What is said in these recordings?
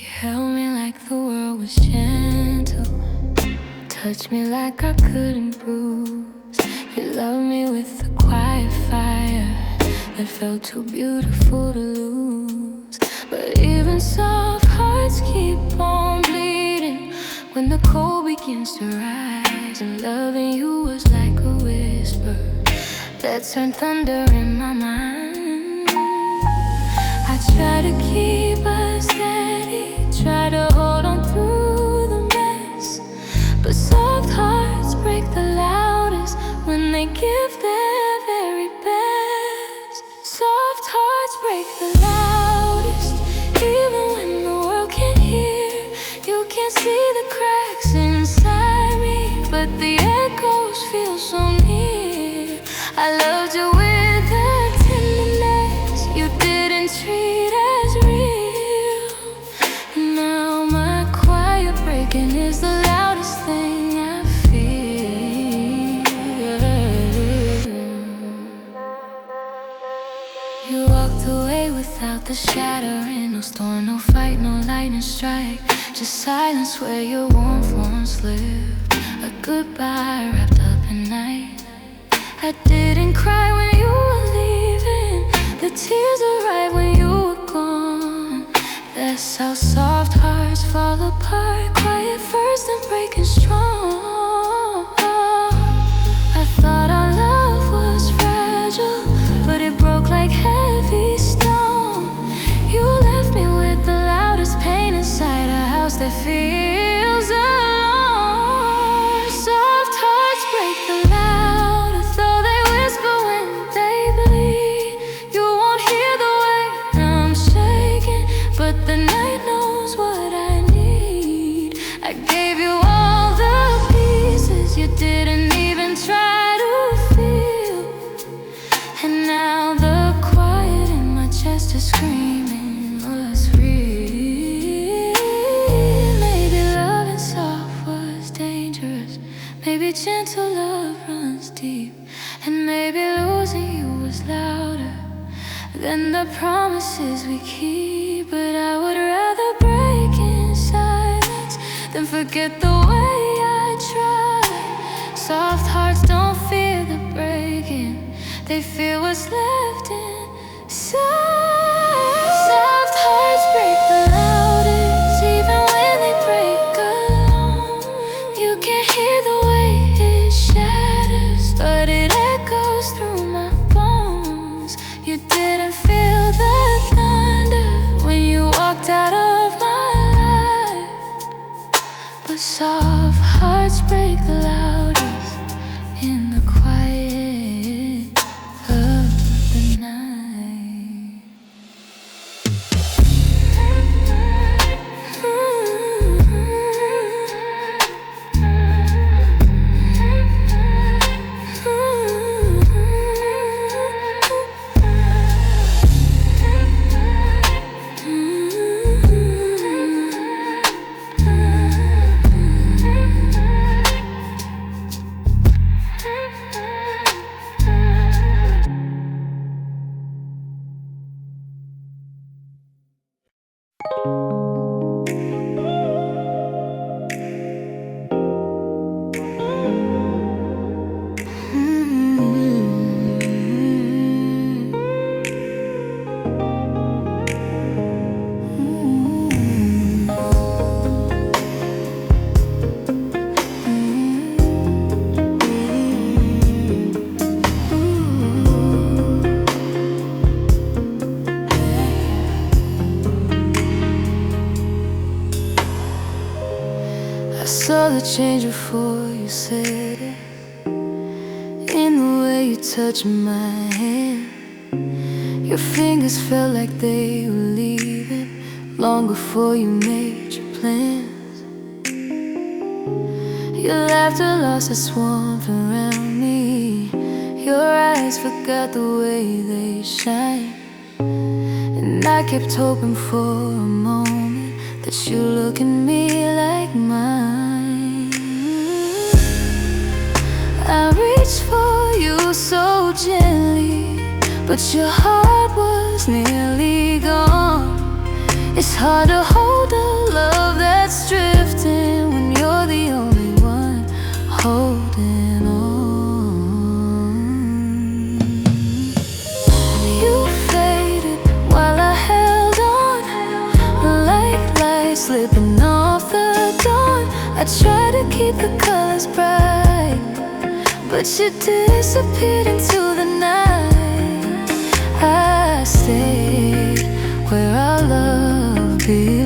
Held me like the world was gentle, touched me like I couldn't bruise. You loved me with a quiet fire that felt too beautiful to lose. But even soft hearts keep on bleeding when the cold begins to rise. And loving you was like a whisper that turned thunder in my mind. I try to keep us steady, try to hold on through the mess, but soft hearts break the loudest when they give their very best. Soft hearts break the loudest, even when the world can't hear. You can't see the cracks inside me, but the echoes feel so near. I loved you with a tenderness you didn't treat as real. Now my quiet breaking is the loudest thing I feel. You walked away without the shattering, no storm, no fight, no lightning strike, just silence where your warmth once lived. A goodbye wrapped up in night. I didn't cry when you were leaving, the tears arrived when you were gone. That's how soft hearts fall apart, quiet first and breaking strong. I thought our love was fragile, but it broke like heavy stone. You left me with the loudest pain inside a house that feels alone. Soft hearts break the loudest, though they whisper when they bleed. You won't hear the way I'm shaking, but the night knows what I need. I gave you all the pieces you didn't even try to feel, and now the quiet in my chest is screaming what's real. Maybe loving soft was dangerous, maybe gentle love runs deep, and maybe losing you was louder than the promises we keep. But I would rather break in silence than forget the way I tried. Soft hearts don't fear the breaking, they fear what's left inside. Soft hearts break the loudest, even when they break alone. You can't hear the way it shatters, but it echoes through my bones. You didn't feel the thunder when you walked out of my life, but soft hearts break the loudest in the quiet of the night. I saw the change before you said it, in the way you touched my hand. Your fingers felt like they were leaving long before you made your plans. Your laughter lost its warmth around me, your eyes forgot the way they shine, and I kept hoping for a moment that you look at me like mine. I reached for you so gently, but your heart was nearly gone. It's hard to hold up slipping off the dawn. I try to keep the colors bright, but you disappeared into the night. I stayed where our love belonged,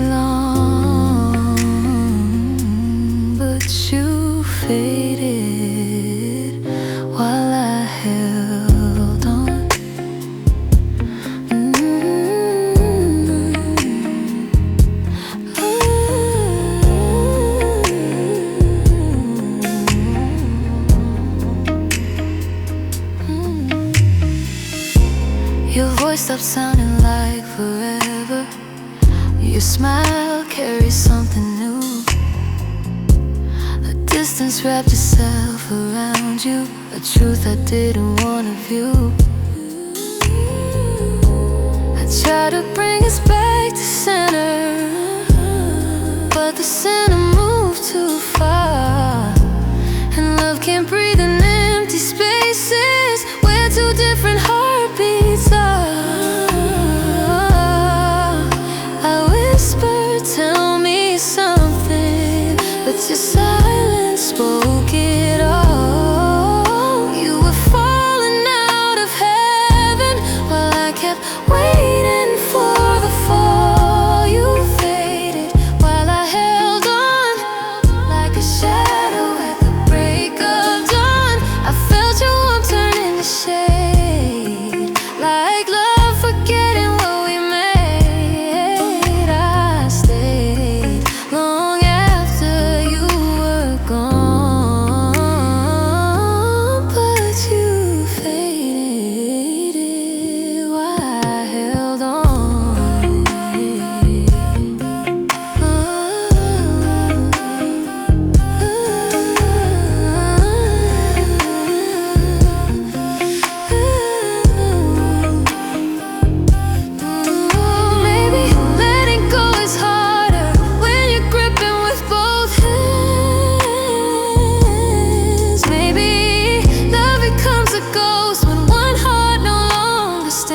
but you faded while I held on. Your voice stopped sounding like forever. Your smile carries something new. The distance wrapped itself around you, a truth I didn't want to view. I tried to bring us back to center, but the center moved too far. And love can't breathe in empty spaces where two different heartbeats are. I whispered, tell me something, but your silence spoke it all. You were falling out of heaven while I kept waiting for the fall. You faded while I held on, like a shadow at the break of dawn. I felt your warmth turn into shade, like love forgetting what we made. I stayed long after you were gone, but you faded while I held on. Maybe letting go is harder when you're gripping with both hands. Maybe love becomes a ghost when one heart no longer stands.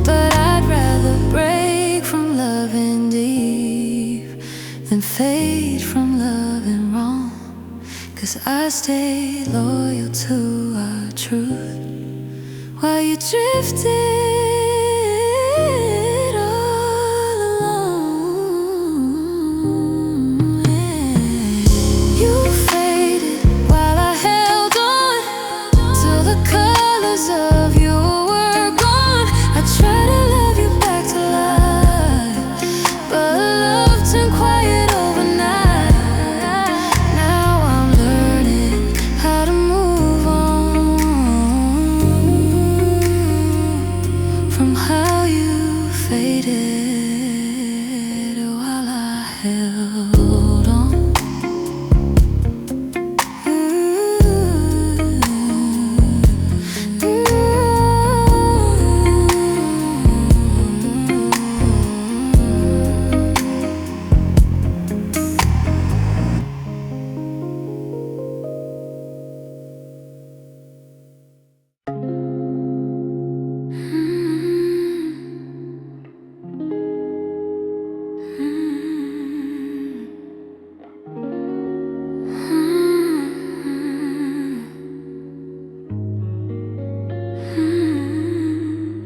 But I'd rather break from loving deep than fade from loving wrong. 'Cause I stayed loyal to our truth while you drifted all alone. You faded while I held on till the colors of you were gone. I tried to love you back to life, but love turned quiet overnight. Now I'm learning how to move on from how you faded while I held on.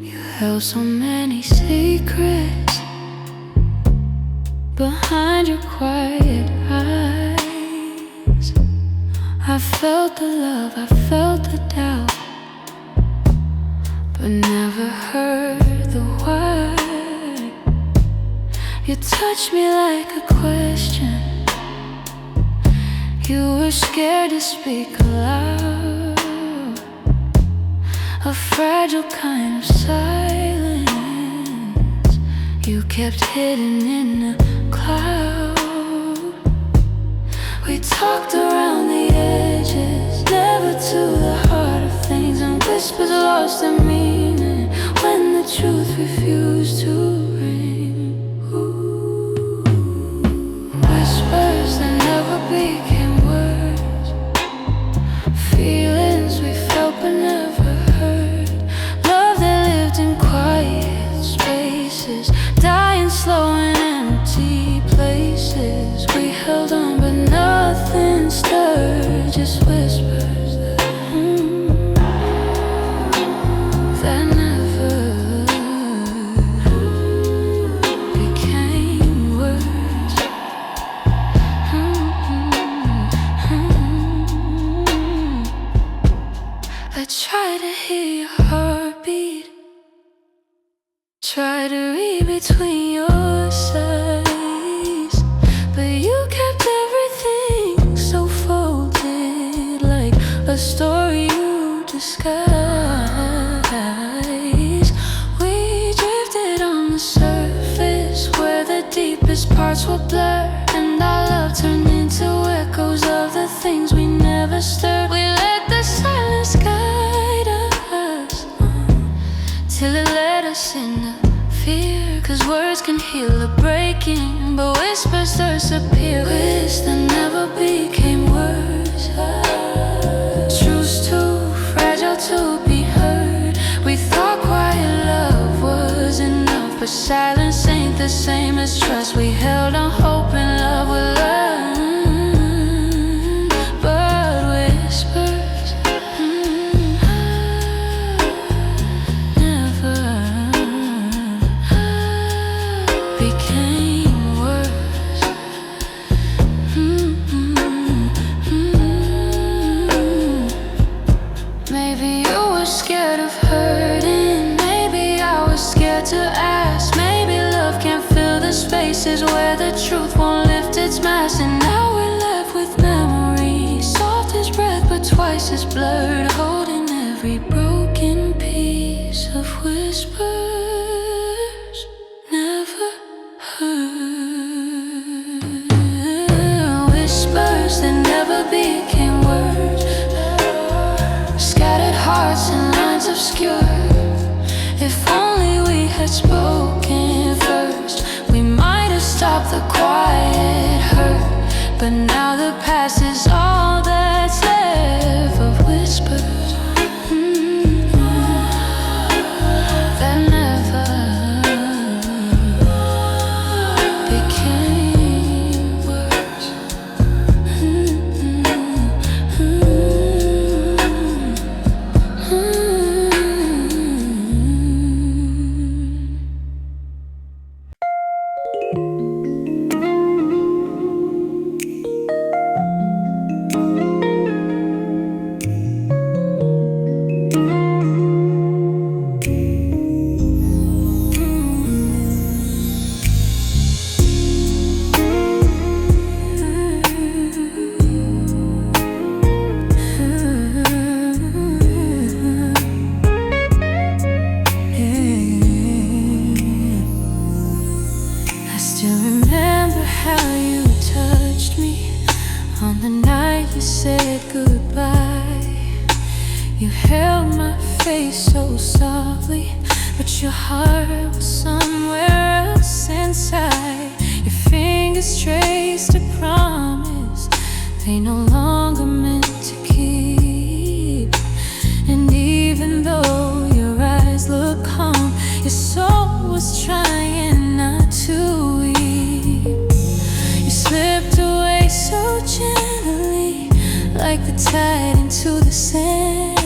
You held so many secrets behind your quiet eyes. I felt the love, I felt the doubt, but never heard the why. You touched me like a question. You were scared to speak aloud, a fragile kind of silence you kept hidden in a cloud. We talked around the edges, never to the heart of things, and whispers lost their meaning when the truth refused to ring. Ooh. Whispers that never became words, feelings we felt but never heard, love that lived in quiet spaces, dying between your sides, but you kept everything so folded, like a story you disguise. We drifted on the surface where the deepest parts were blurred, and our love turned into echoes of the things we never stirred. We let the silence guide us till it led us into fear. 'Cause words can heal a breaking, but whispers disappear. Wish that never became words. Truths too fragile to be heard. We thought quiet love was enough, but silence ain't the same as trust. We held on hoping love would learn, but whispers never became words. Maybe you were scared of hurting, maybe I was scared to ask. Maybe love can't fill the spaces where the truth won't lift its mask. And now we're left with memories, soft as breath but twice as blurred, holding every broken piece of whispers never heard. Whispers that never became words, scattered hearts and lines obscured. If only we had spoken first, we might have stopped the quiet hurt. But now the past is all that's left of whispers that never became words. I still remember how you touched me on the night you said goodbye. You held my face so softly, but your heart was somewhere else inside. Your fingers traced a promise they no longer meant to keep. And even though your eyes look calm, your soul was trying not to weep. You slipped away so gently, like the tide into the sand.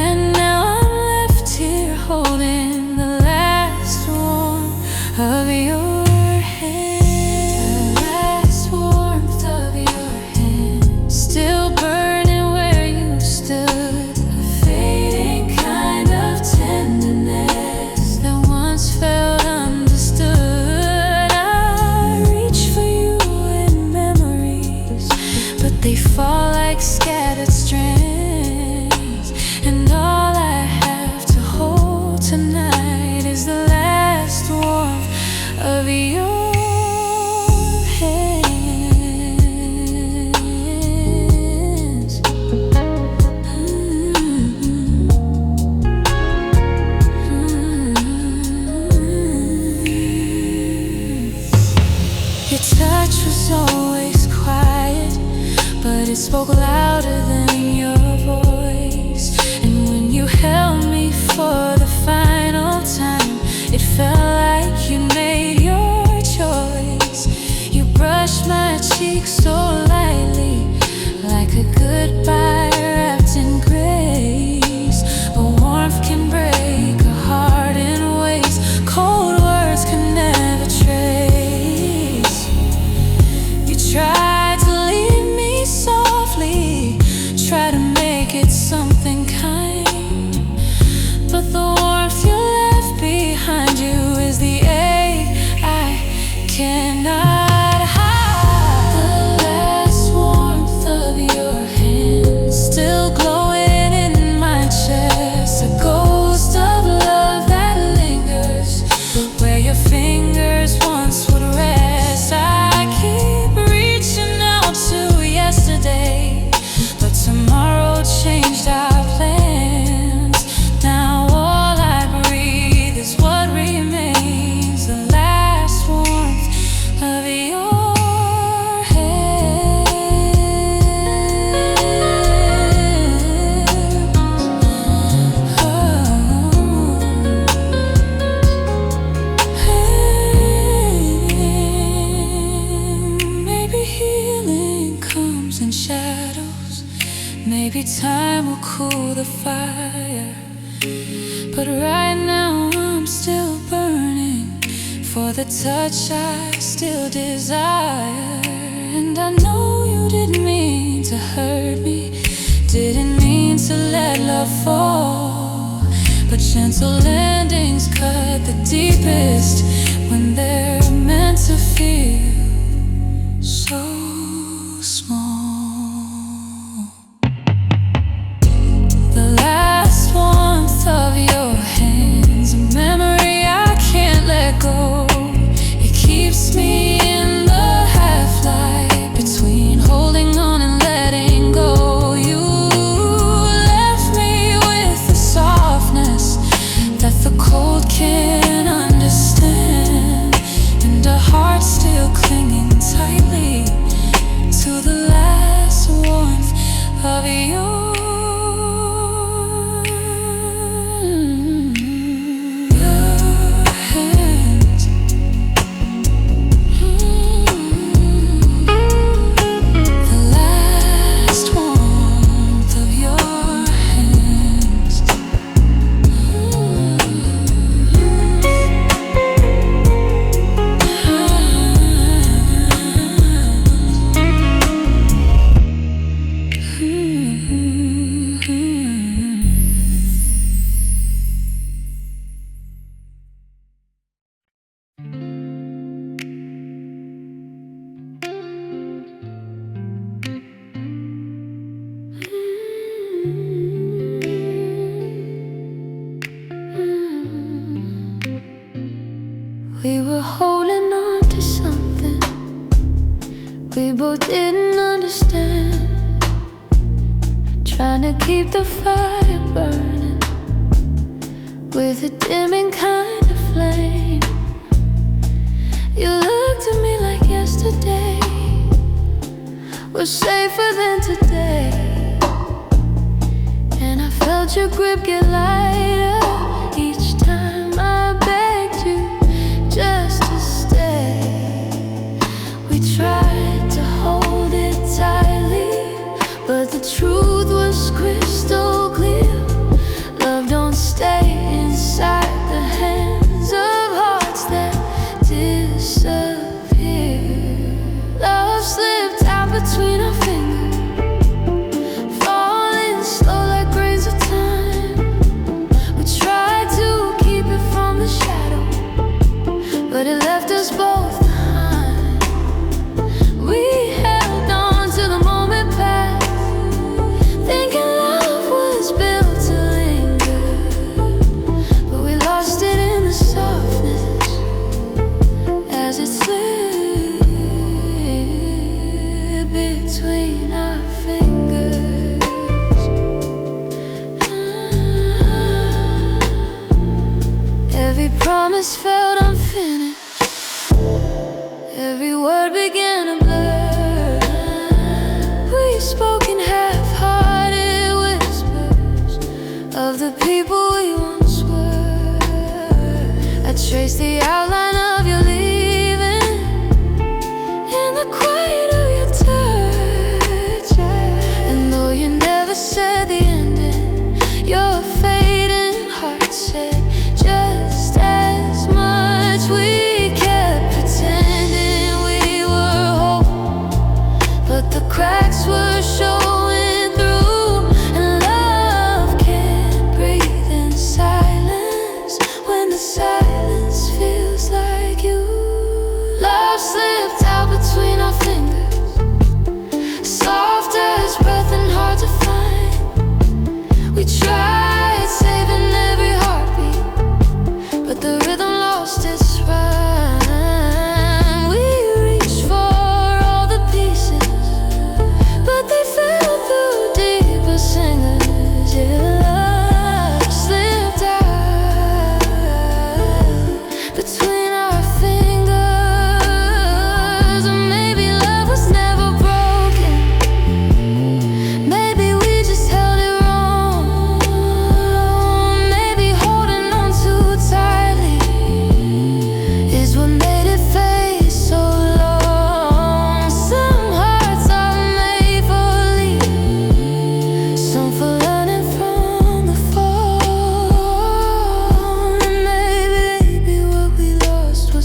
And now I'm left here holding the last warmth of your hand. The last warmth of your hand, still burning where you stood. A fading kind of tenderness that once felt understood. I reach for you in memories, but they fall like scattered strands. And all I have to hold tonight is the last warmth of your hands. Your touch was always quiet, but it spoke louder than your voice. And when you held me for the final time, it felt like you made your choice. You brushed my cheek so lightly, like a goodbye wrapped in grace. But warmth can break a heart in ways cold words can never trace. You tried to lead me softly, try to make it something kind, but the warmth you left behind you is the For the touch I still desire. And I know you didn't mean to hurt me, didn't mean to let love fall. But gentle landings cut the deepest when they're meant to feel so small. The last warmth of your hands, a memory I can't let go. It keeps me in the half-light between holding on and letting go. You left me with the softness that the cold can't understand, and a heart still clinging tightly to the last warmth of your hands. The last warmth of your hands. We were holding on to something we both didn't understand, trying to keep the fire burning with a dimming kind of flame. You looked at me like yesterday was safer than today, and I felt your grip get lighter each time I begged you just to stay. We tried to hold it tightly, but the truth was crystal clear. Love don't stay inside the hands of hearts that disappear. Love slipped out between our fingers, falling slow like grains of time. We tried to keep it from the shadow, but it left us both behind. We held on till the moment passed, thinking love was built to linger, but we lost it in the softness as it slipped between our fingers. Every promise felt unfinished, every word began to blur. We spoke in half-hearted whispers of the people we once were. I traced the outline of your leaving in the quiet of your touch, and though you never said the ending, your fading heart said just as much. We kept pretending we were whole, but the cracks were showing through, and love can't breathe in silence when the silence feels like you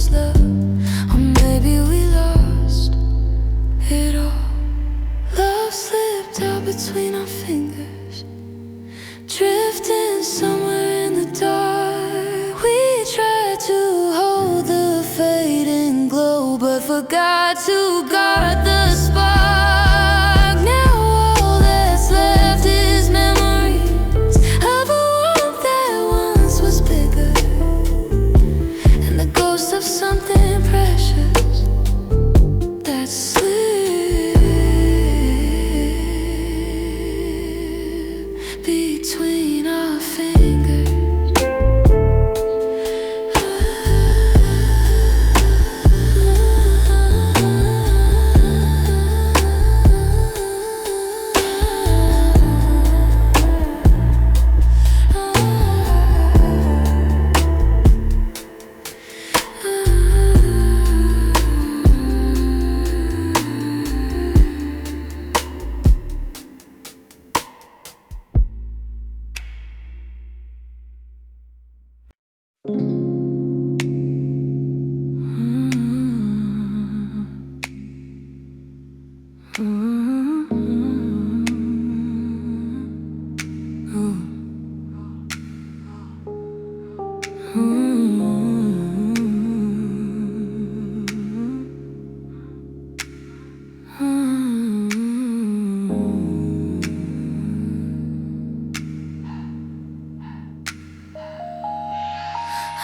was love, or maybe we lost it all. Love slipped out between our fingers, drifting somewhere in the dark. We tried to hold the fading glow, but forgot to guard the spark. Now all that's left is memories of a warmth that once was bigger, and the ghost of something precious that slipped between our fingers.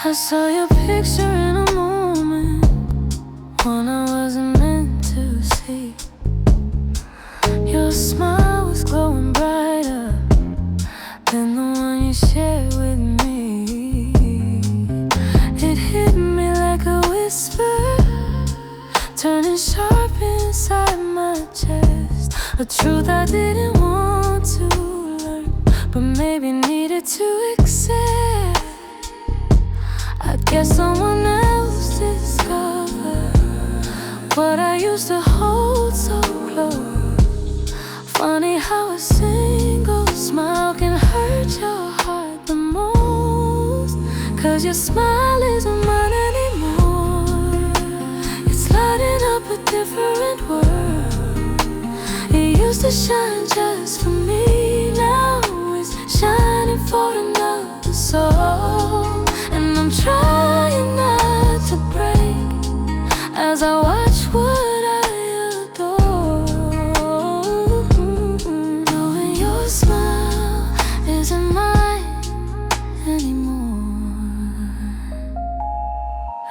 I saw your picture in a moment, one I wasn't meant to see. Your smile was glowing brighter than the one you shared with me. It hit me like a whisper, turning sharp inside my chest. A truth I didn't want to learn, but maybe needed to accept. I guess someone else discovered what I used to hold so close. Funny how a single smile can hurt your heart the most. 'Cause your smile isn't mine anymore, it's lighting up a different world. It used to shine just for me, now it's shining for another soul. And I'm trying not to break as I watch what I adore, knowing your smile isn't mine anymore.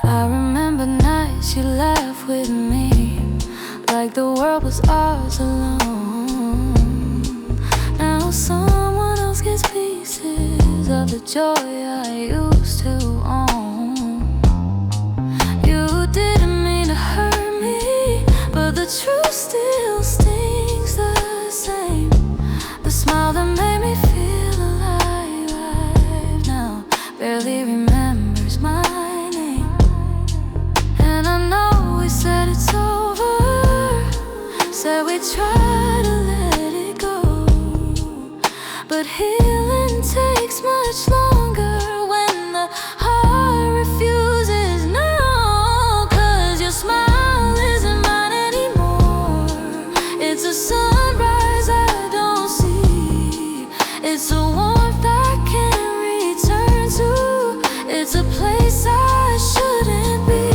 I remember nights you laughed with me, like the world was ours alone. Now someone else gets pieces of the joy I used to own. You didn't mean to hurt me, but the truth still stings the same. The smile that made me feel alive right now barely remembers my name. And I know we said it's over, said we try to let it go, but healing takes much longer when the heart refuses. No, 'cause your smile isn't mine anymore. It's a sunrise I don't see, it's a warmth I can't return to, it's a place I shouldn't be.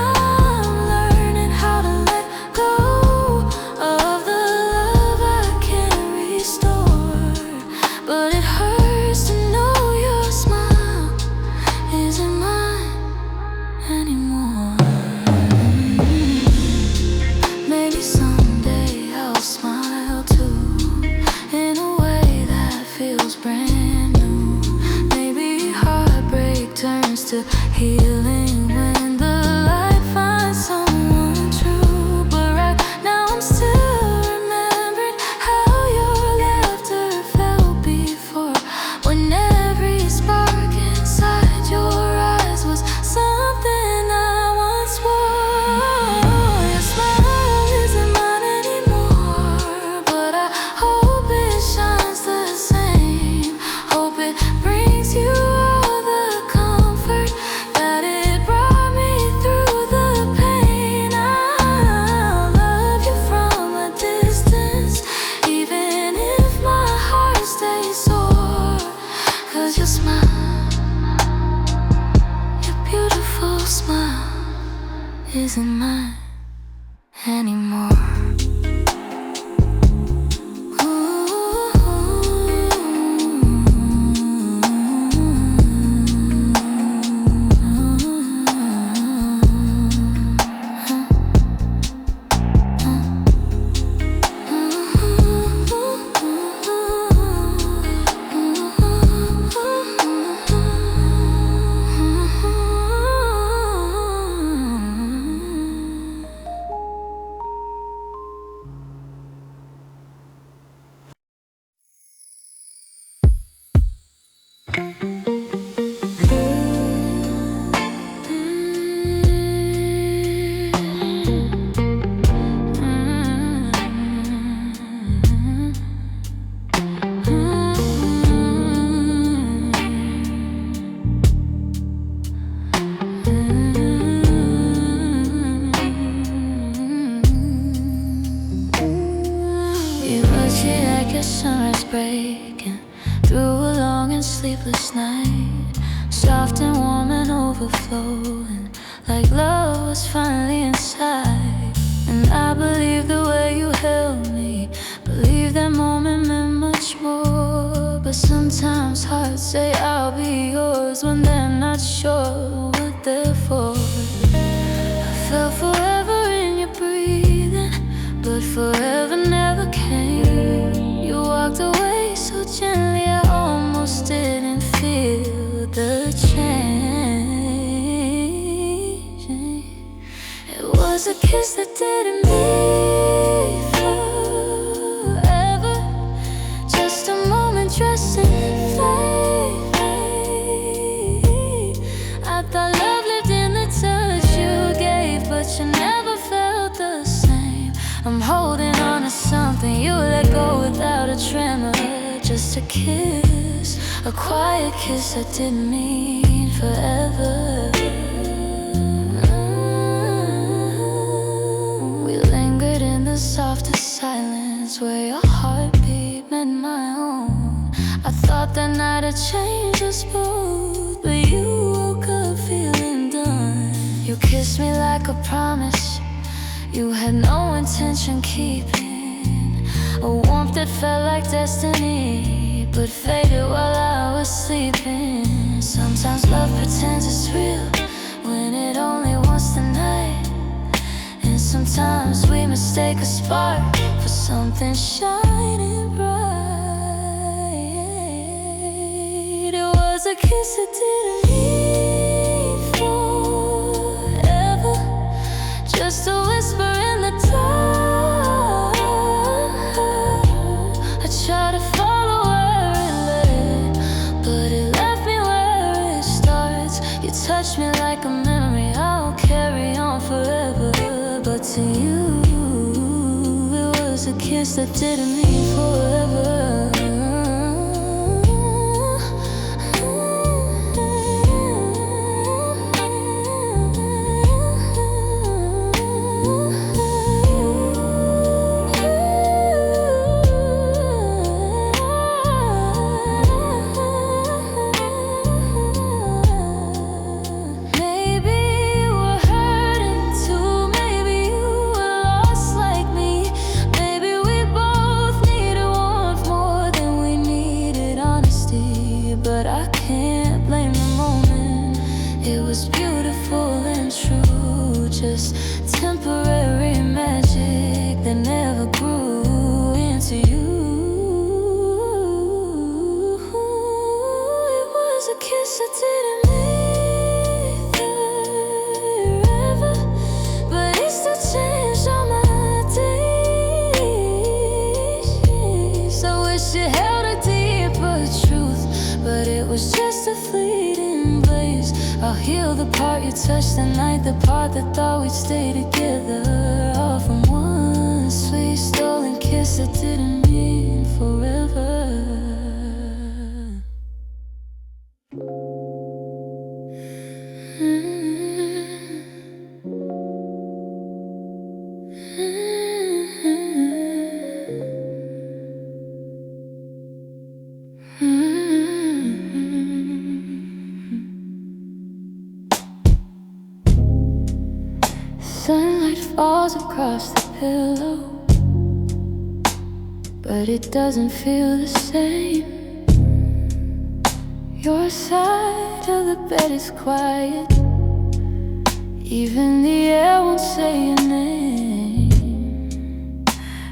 I'm learning how to let go of the love I can't restore, but isn't mine anymore. Sunrise breaking through a long and sleepless night, soft and warm and overflowing, like love was finally inside. And I believe the way you held me, believe that moment meant much more. But sometimes hearts say I'll be yours when they're not sure what they're for. I felt forever in your breathing, but forever never came. You walked away so gently, I almost didn't feel the change. It was a kiss that didn't mean forever, just a moment dressed in flame. I thought love lived in the touch you gave, but you never felt the same. I'm holding on to something you let go without a tremor. Just a kiss, a quiet kiss that didn't mean forever. We lingered in the softest silence, where your heartbeat met my own. I thought that night had changed us both, but you woke up feeling done. You kissed me like a promise you had no intention keeping, a warmth that felt like destiny, but faded while I was sleeping. Sometimes love pretends it's real when it only wants the night, and sometimes we mistake a spark for something shining bright. It was a kiss that didn't mean forever, just a whisper in the dark. I tried to follow where it led, but it left me where it starts. You touched me like a memory I'll carry on forever, but to you, it was a kiss that didn't mean forever. Just temporary magic that never grew into you. It was a kiss that didn't mean forever, but it still changed all my days. I wish it held a deeper truth, but it was just a fleeting blaze. I'll heal the part you touched the night, the part that thought we'd stay together, all from one sweet stolen kiss that didn't mean forever. Sunlight falls across the pillow, but it doesn't feel the same. Your side of the bed is quiet, even the air won't say your name.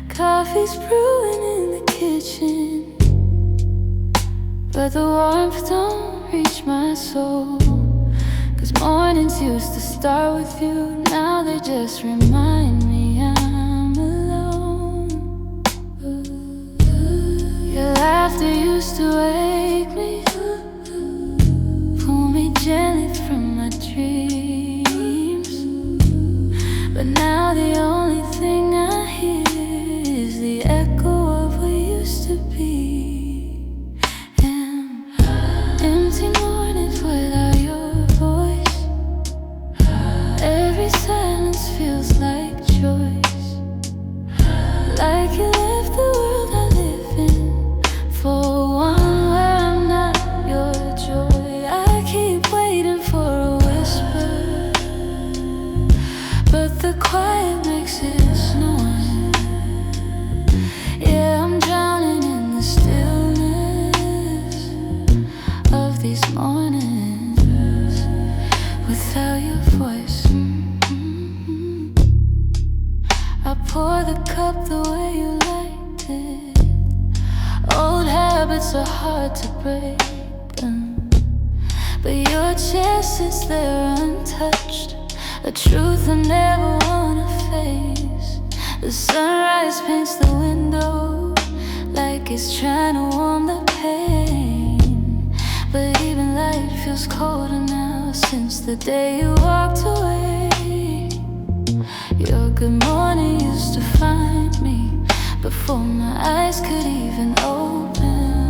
Coffee's brewing in the kitchen, but the warmth don't reach my soul. 'Cause mornings used to start with you, now they just remind me I'm alone. Your laughter used to wake me, pull me gently from my dreams. But now the only thing I hear is the echo of what used to be. And empty mornings without your voice, every silence feels like choice. Like you left the world I live in for one where I'm not your joy. I keep waiting for a whisper, but the quiet makes it snowing. Yeah, I'm drowning in the stillness of these mornings without your voice. I pour the cup the way you liked it. Old habits are hard to break, but your chest sits there untouched, a truth I never wanna face. The sunrise paints the window like it's trying to warm the pain, but even light feels colder now since the day you walked away. Your good morning used to find me before my eyes could even open.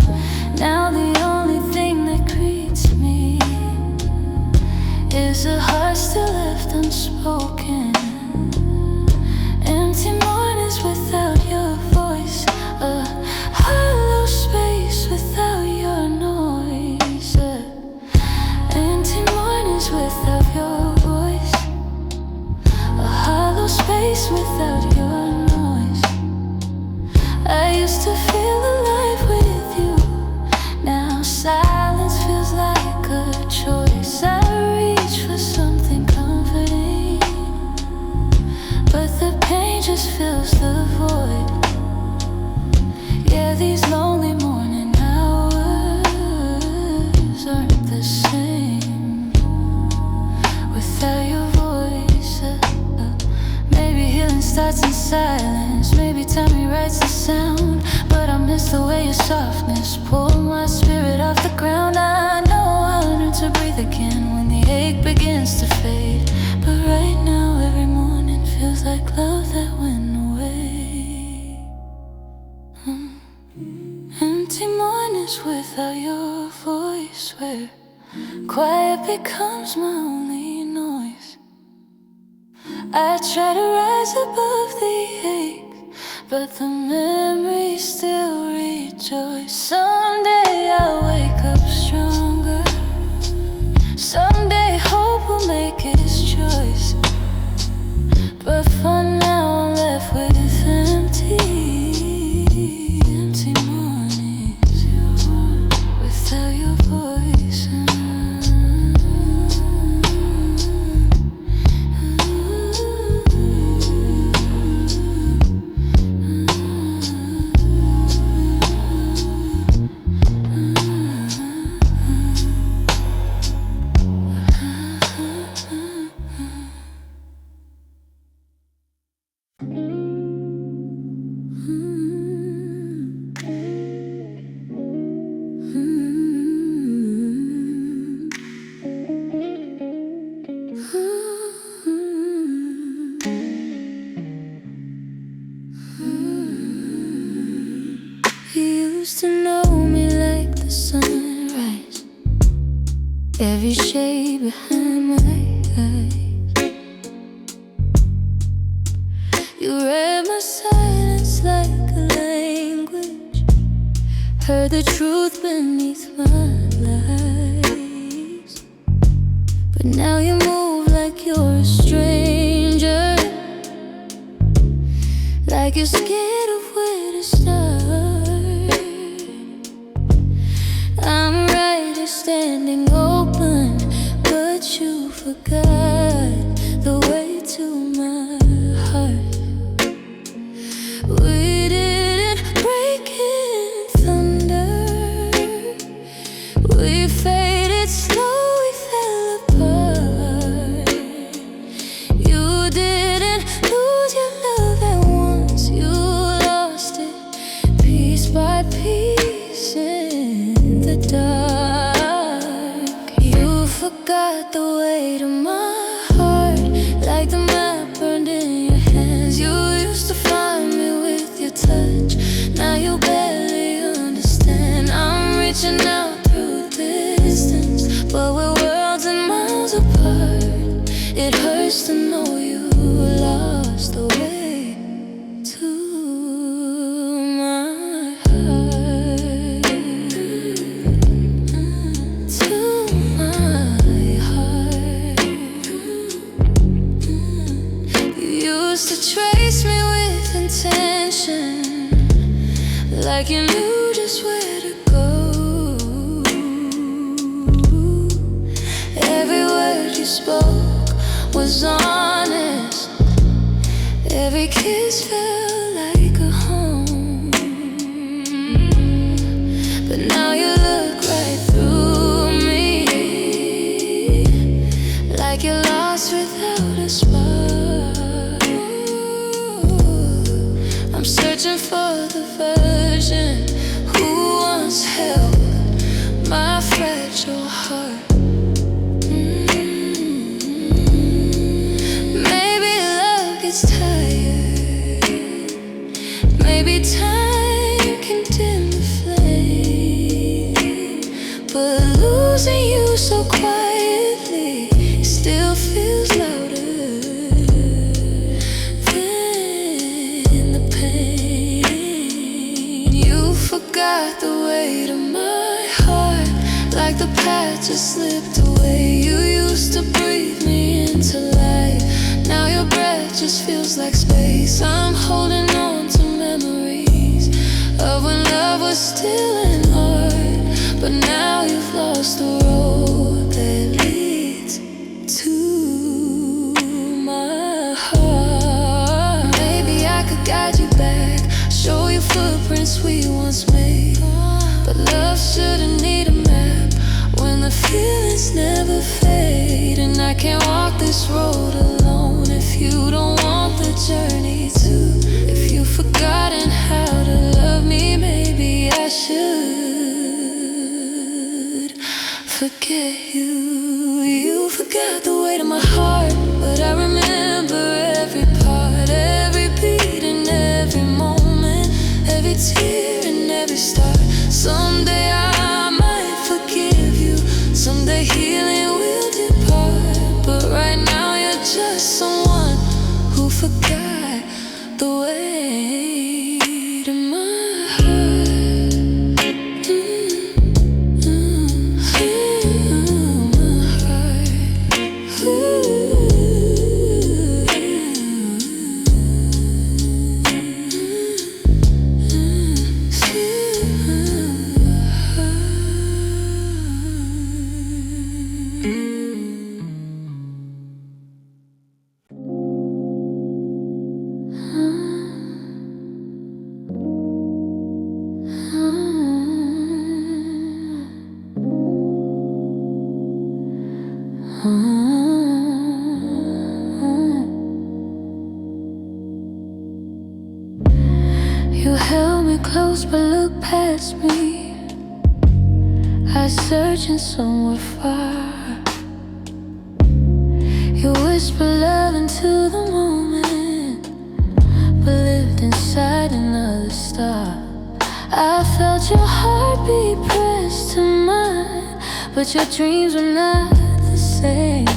Now the only thing that greets me is a heart still left unspoken. Empty mornings without your voice, a hollow space without your noise. Empty mornings without your voice, a hollow space without your noise. I used to feel alive with you, now silence feels like a choice. I reach for something comforting, but the pain just fills the void. Yeah, these lonely morning hours aren't the same without your voice. Maybe healing starts in silence, maybe time rewrites the sound, but I miss the way your softness pulled my spirit off the ground. I know I'll learn to breathe again when the ache begins to fade, but right now every morning feels like love that went away. Empty mornings without your voice, where quiet becomes my only noise. I try to rise above the ache, but the memories still rejoice. Someday I'll wake up stronger, someday hope will make its choice, but for now I'm left with empty mornings without your voice. Used to know me like the sunrise, every shade behind my eyes. You read my silence like a language, heard the truth beneath my lies. But now you move like you're a stranger, like you're scared of where to start. I'm right here standing open, but you forgot the way to my heart. We didn't break in thunder, we faded slow, we fell apart. You didn't lose your love at once, you lost it piece by piece in the dark. You forgot the weight of my heart, like the map burned in your hands. You used to find me with your touch, now you barely understand. I'm reaching out through distance, but we're worlds and miles apart. It hurts to know you lost the way to my heart. To my heart. You used to trace me with intention, like you knew just where to go. Every word you spoke was honest, every kiss felt like a home. But now you look right through me, like you're lost without a spark. I'm searching for the version who once held my fragile heart. Maybe love gets tired, maybe time can dim the flame, but losing you so quietly still feels louder than the pain. You forgot the weight of my heart, like the path just slipped away. You used to breathe me into life, now your breath just feels like space. I'm holding on to memories of when love was still an art, but now you've lost the road that leads to my heart. Maybe I could guide you back, show you footprints we once made, but love shouldn't need a map when the feelings never fade. And I can't walk this road alone if you don't want the journey to. If you've forgotten how to love me, maybe I should forget you. You forgot the weight of my heart, but I remember every part, every beat and every moment, every tear and every start. Someday I might forgive you, someday healing will depart, but right now you're just someone who forgot the weight of my heart. My heart. You held me close but looked past me, I searching somewhere far. You whispered love into the moment, but lived inside another star. I felt your heartbeat pressed to mine, but your dreams were not the same.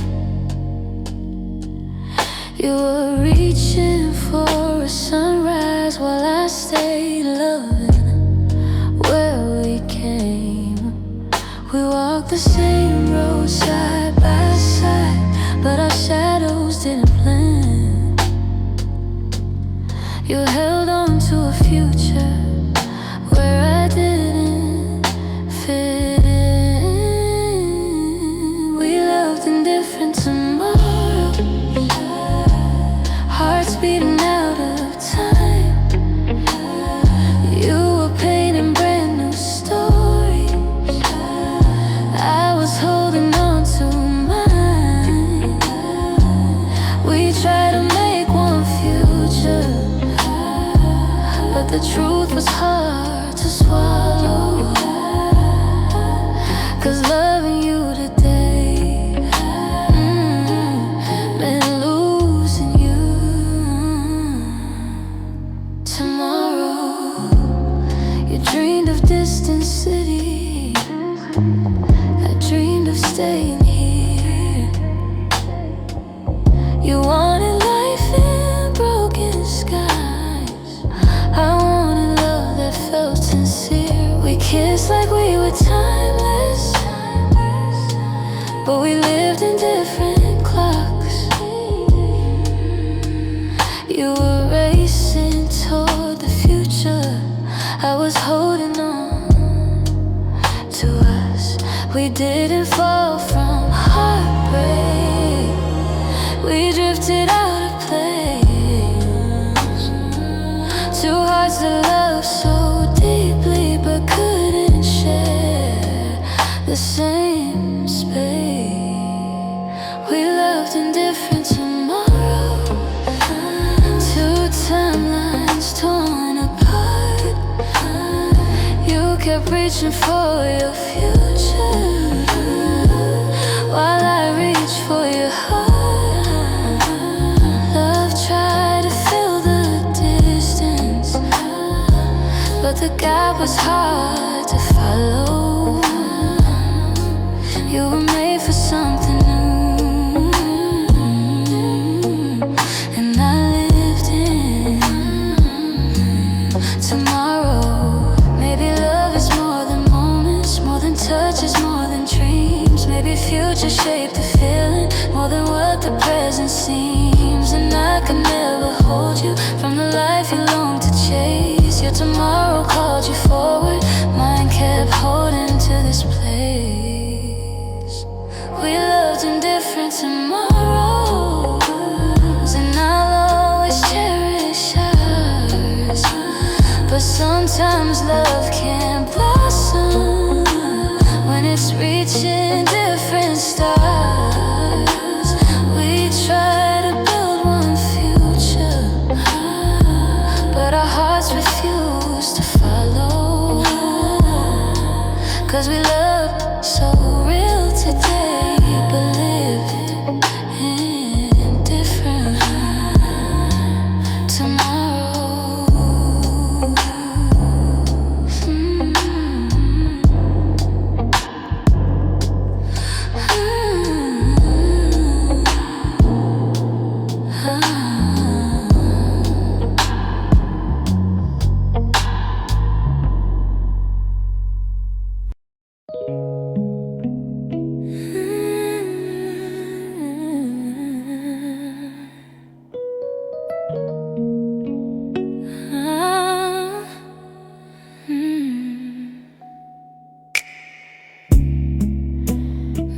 You were reaching for a sunrise while I stayed loving where we came. We walked the same road side by side, but our shadows didn't blend. You held We tried to make one future, but the truth was hard to swallow. 'Cause loving you today meant losing you tomorrow. You dreamed of distant cities, I dreamed of staying here. You wanted life in broken skies, I wanted love that felt sincere. We kissed like we were timeless, but we lived in different clocks. You were racing toward the future, I was holding on to us. We didn't fall from heartbreak, we drifted out of place. Two hearts that love so deeply but couldn't share the same space. We loved in different tomorrows, two timelines torn apart. You kept reaching for your future while I reached for your heart. Love tried to fill the distance, but the gap was hard to follow. You were made for something new, and I lived in tomorrow. Maybe love is more than moments, more than touches, more than dreams. Maybe future shaped the feeling more than what the present seems. And I could never hold you from the life you long to chase. Your tomorrow called you forward, mine kept holding to this place. We loved in different tomorrows, and I'll always cherish ours. But sometimes love can't blossom when it's reaching different stars. We try to build one future, but our hearts refuse to follow. 'Cause we love so real today, but live in different tomorrows.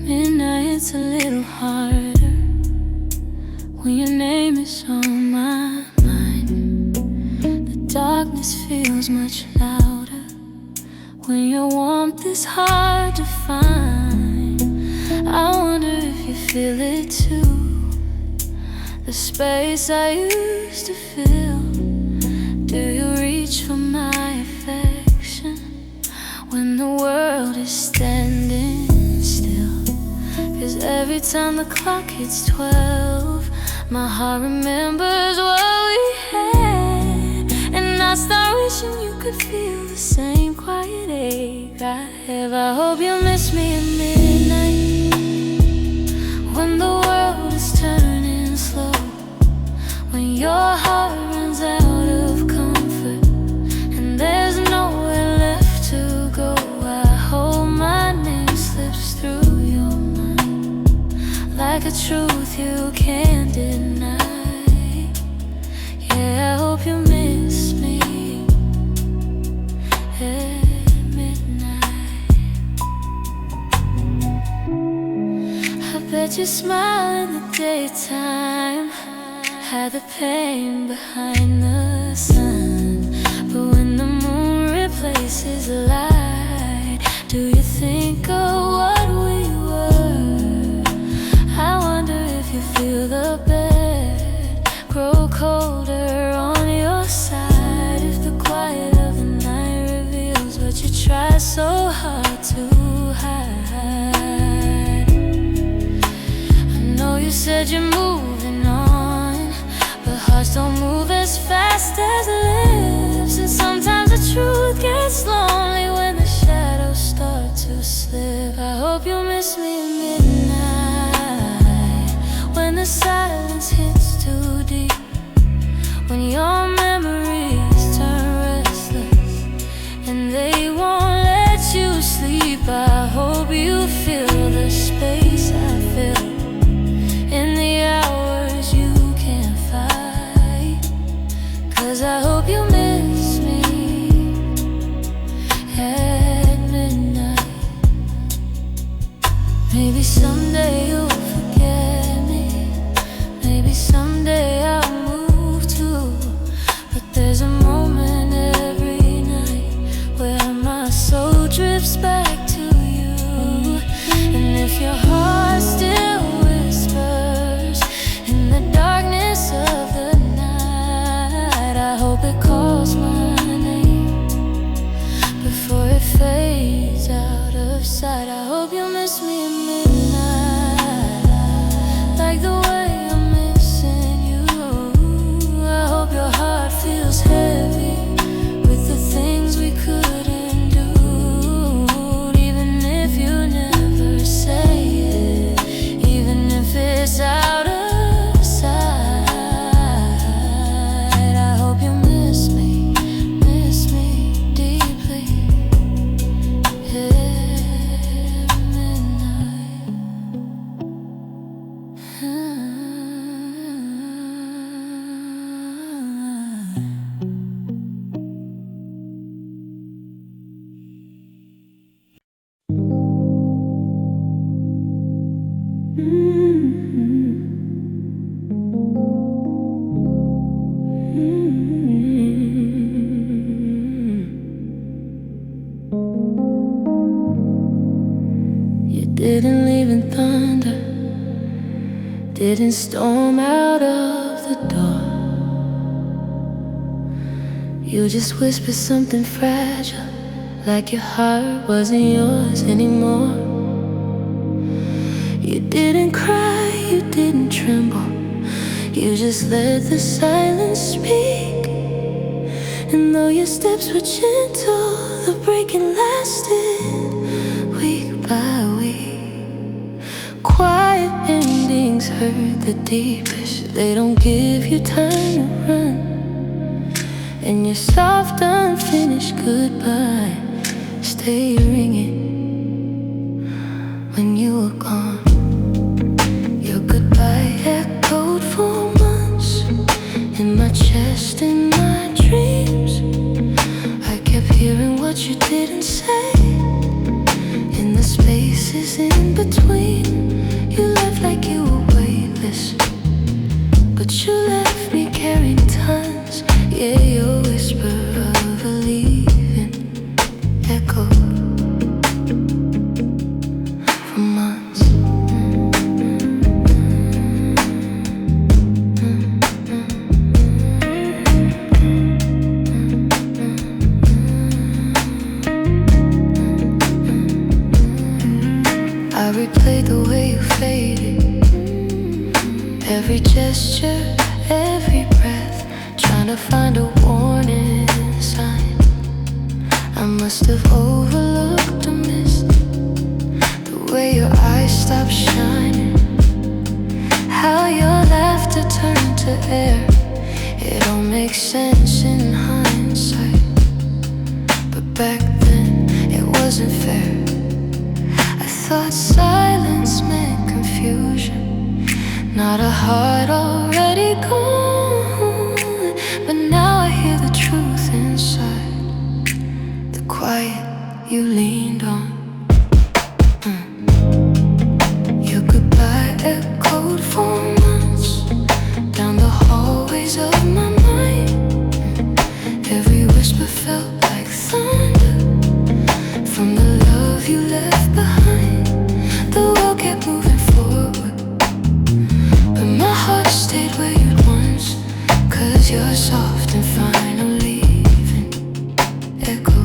Midnight's a little harder when your name is on my mind. The darkness feels much louder when your warmth is hard to find. I wonder if you feel it too, the space I used to fill. Do you reach for my affection when the world is standing still? 'Cause every time the clock hits 12, my heart remembers what we had. And I start wishing you could feel the same quiet ache I have. I hope you miss me at midnight, when the world is turning slow, when your heart runs out of comfort and there's nowhere left to go. I hope my name slips through your mind like a truth you can't deny. Yeah, I hope you miss me at midnight. I bet you smile in the daytime, had the pain behind the sun. But when the moon replaces the light, do you think of what we were? I wonder if you feel the best grow colder on your side. If the quiet of the night reveals what you try so hard to hide. I know you said you're moving on, but hearts don't move as fast as lips. And sometimes the truth gets lonely when the shadows start to slip. I hope you miss me at midnight, when the silence hits too deep, when your memories turn restless and they won't let you sleep. I hope you feel the space I feel in the hours you can't fight. 'Cause I hope you miss me at midnight. Maybe someday you'll forget me, maybe someday I'll move too. But there's a moment every night where my soul drifts back to you. And if your heart still whispers in the darkness of the night, I hope it calls my name before it fades out of sight. I hope you miss me at midnight, like the way I'm missing you. I hope your heart feels heavy with the things we couldn't do, even if you never say it, even if it's out of sight. I hope you miss me deeply at midnight. You didn't leave in thunder, didn't storm out of the door. You just whispered something fragile, like your heart wasn't yours anymore. You didn't cry, you didn't tremble, you just let the silence speak. And though your steps were gentle, the breaking lasted week by week. Quiet endings hurt the deepest, they don't give you time to run. And your soft unfinished goodbye stay ringing when you were gone. Your goodbye echoed for months in my chest, in my dreams. I kept hearing what you didn't say in the spaces in between. You left like you were weightless, but you left me carrying tons. Yeah, your whisper of a leaving echoed for months. I replayed the way you faded, every gesture, every breath, trying to find a warning sign. I must have overlooked or missed the way your eyes stopped shining, how your laughter turned to air. It all makes sense in hindsight, but back then it wasn't fair. I thought silence meant confusion, not a heart already gone. But now I hear the truth inside, the quiet you leaned on. Your goodbye echoed for months down the hallways of my mind. Every whisper felt like thunder from the love you left behind. The world kept moving forward, but my heart stayed where you'd once your soft and final leaving echo.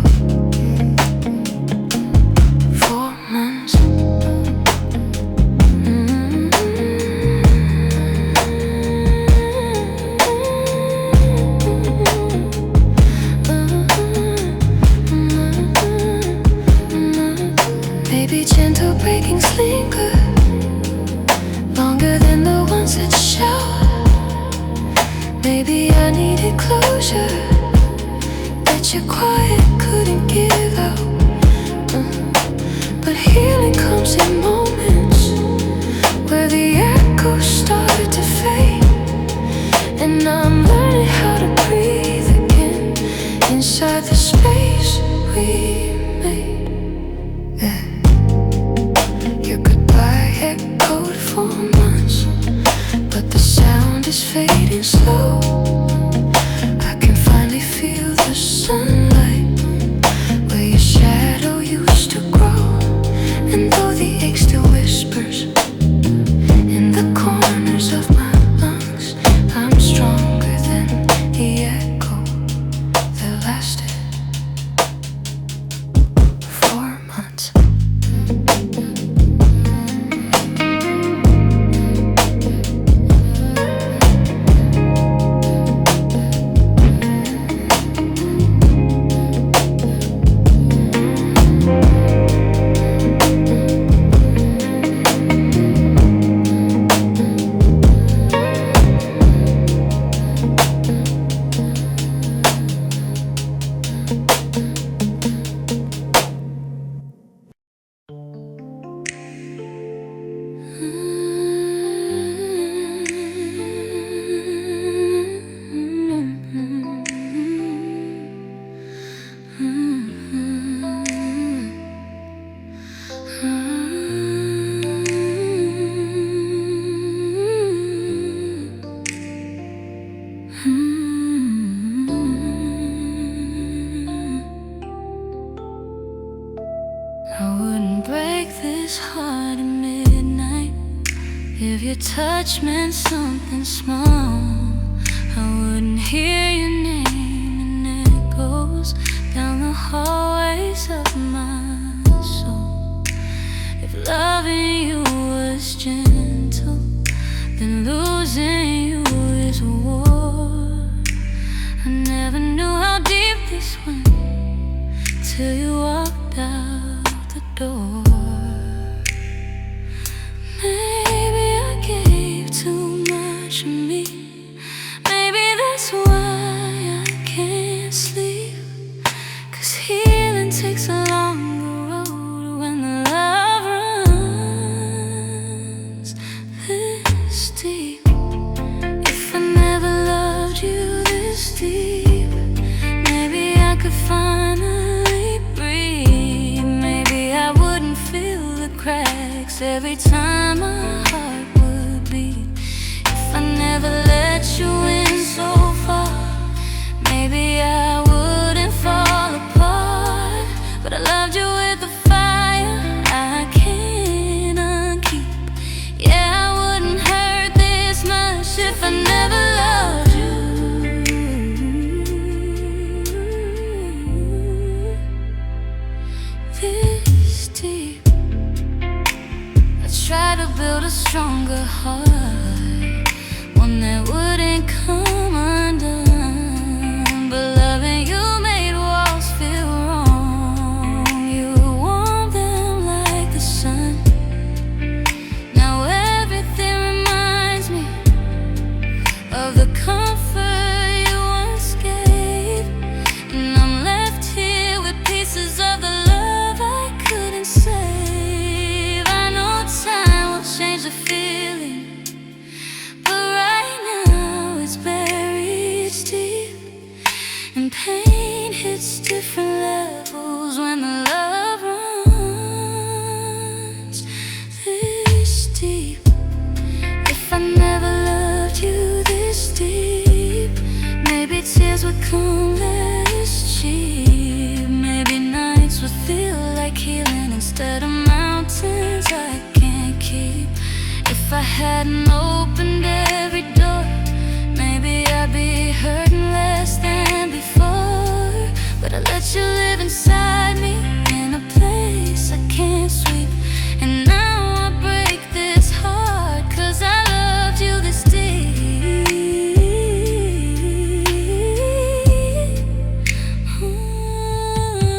4 months. Maybe gentle breakings linger longer than the ones that show. Maybe I needed closure that your quiet couldn't give out. But healing comes in moments where the echoes start to fade, and I'm learning how to breathe again inside the space we made. Your goodbye echoed for months, but the sound is fading slow. I can finally feel the sunlight where your shadow used to grow. And though the ache still whispers in the corners of my lungs, I'm stronger than the echo that lasted 4 months. I wouldn't break this heart at midnight if your touch meant something small. I wouldn't hear your name in echoes down the hallways of my soul. If loving you was gentle, then losing you is a war. I never knew how deep this went till you walked out the door. Maybe I gave too much of me. Maybe that's why I can't sleep. 'Cause healing takes a longer road when the love runs this deep. If I never loved you this deep, maybe I could finally breathe. Maybe I wouldn't feel the cracks every time my heart would beat. If I never let you in so far, maybe I wouldn't fall apart. But I loved you with a fire I can't unkeep. Yeah, I wouldn't hurt this much if I never loved you this deep. I try to build a stronger heart, one that wouldn't come undone. But loving you made walls feel wrong. You warmed them like the sun. Now everything reminds me of the comfort you once gave. And I'm left here with pieces of the love I couldn't save. I know time will change the feeling, but right now it's buried deep. And pain hits different levels when the love runs this deep. If I never loved you this deep, maybe tears would come less cheap. Maybe nights would feel like healing instead of mountains I can't keep. If I hadn't opened every door, maybe I'd be hurt let you live inside me in a place I can't sweep. And now I break this heart, 'cause I loved you this deep.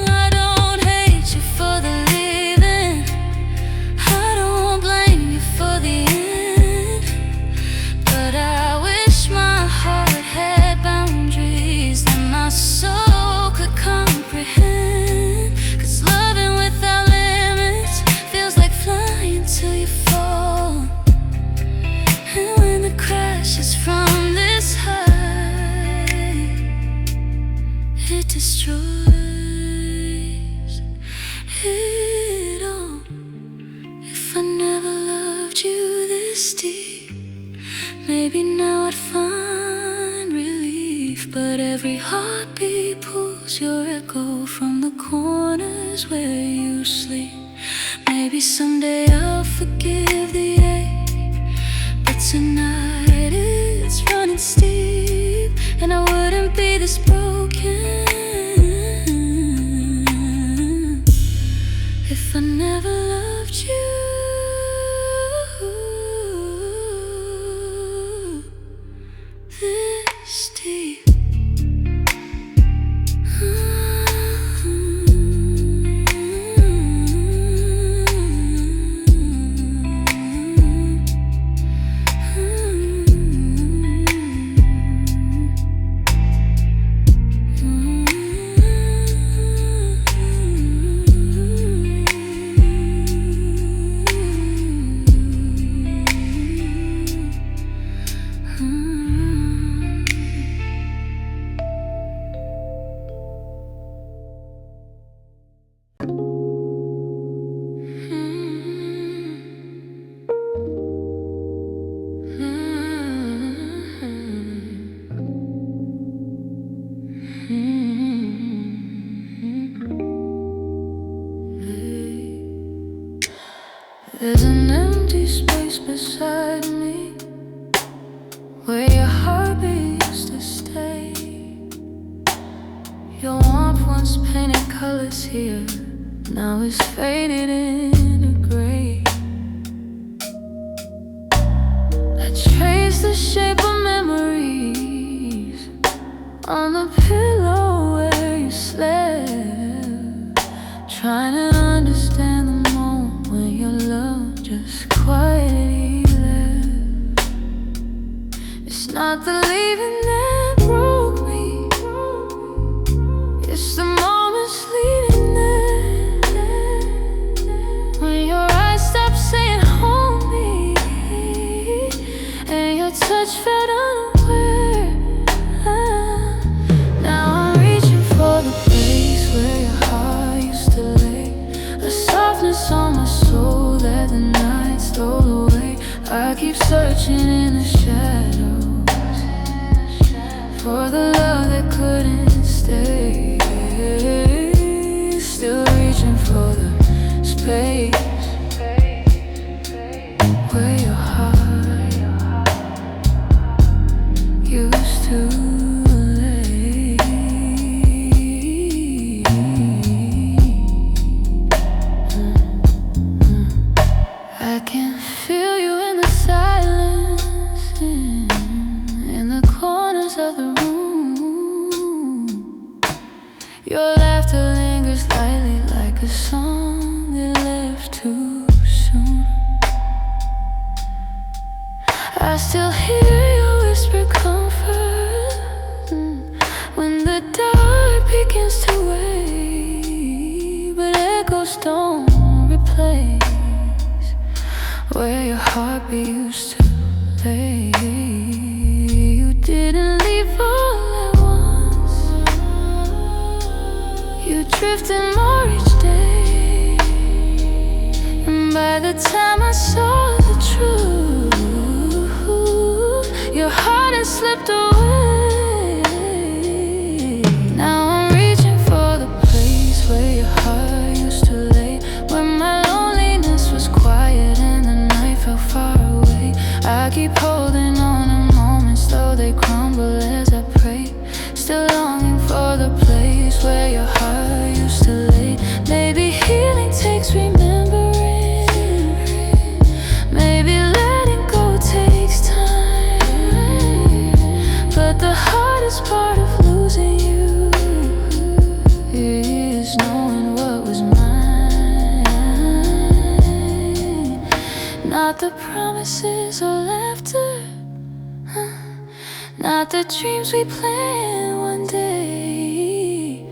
I don't hate you for the leaving, I don't blame you for the end, but I wish my heart had boundaries that my soul could comprehend. 'Cause loving without limits feels like flying till you fall. And when the crash is from this high, it destroys it all. If I never loved you this deep, maybe now I'd find relief. But every heartbeat pulls your echo from the corners where you sleep. Maybe someday I'll forgive the ache, but tonight it's running steep. And I wouldn't be this broken if I never loved you this deep. There's an empty space beside me where your heartbeat used to stay. Your warmth once painted colors here, now it's faded into gray. I trace the shape of memories on the pillow where you slept, trying to understand the moment when your love just quietly left. It's not the leaving that broke me, it's the moments leading there. When your eyes stopped saying hold me, and your touch felt unaware. Now I'm reaching for the place where your heart used to lay, a softness on my soul that the night stole away. I keep searching in the shadows for the love that couldn't stay. Still reaching for the space where your heart used to lay. I can feel you in the silence, in the corners of the room. Your laughter lingers lightly like a song that left too soon. I still hear your whisper comfort when the dark begins to wave, but echoes don't replace where your heartbeat used to lay. You didn't leave all at once, you drifted more each day. And by the time I saw the truth, your heart had slipped away. Now I'm reaching for the place where your heart used to lay, where my loneliness was quiet and the night felt far away. I keep holding on to moments, though they crumble as I pray. Still longing for the place where your heart hardest part of losing you is knowing what was mine. Not the promises or laughter, not the dreams we planned one day.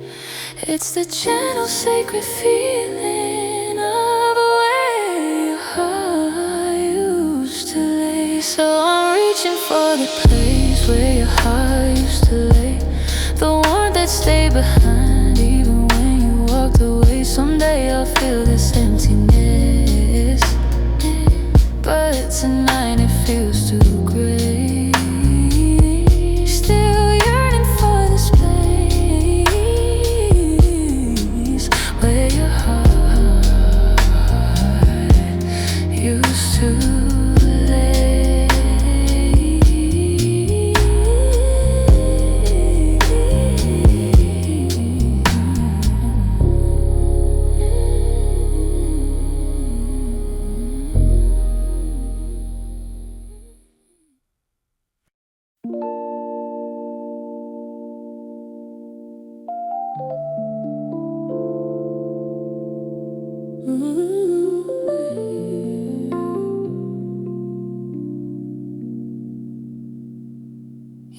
It's the gentle, sacred feeling of where your heart used to lay. So I'm reaching for the place where your heart used to lay, the one that stayed behind even when you walked away. Someday I'll feel this emptiness, but tonight it feels too great. Still yearning for this place where your heart used to lay.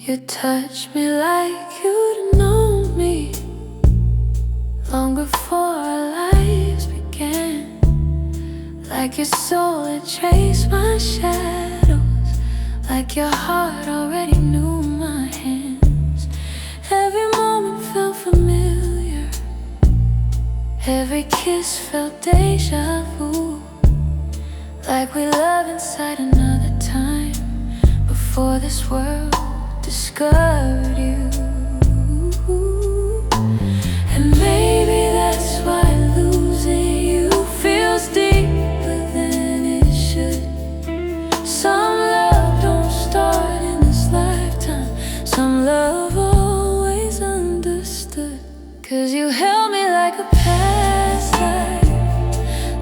You touched me like you'd known me long before our lives began, like your soul had traced my shadows, like your heart already knew my hands. Every moment felt familiar, every kiss felt deja vu, like we loved inside another time before this world discovered you. And maybe that's why losing you feels deeper than it should. Some love don't start in this lifetime, some love always understood. 'Cause you held me like a past life,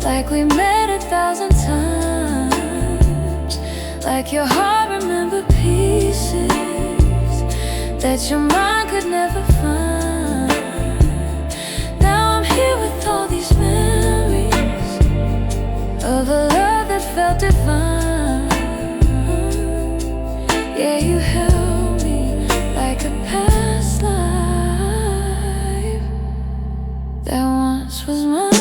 like we met 1,000 times, like your heart remembered pieces that your mind could never find. Now I'm here with all these memories of a love that felt divine. Yeah, you held me like a past life that once was mine.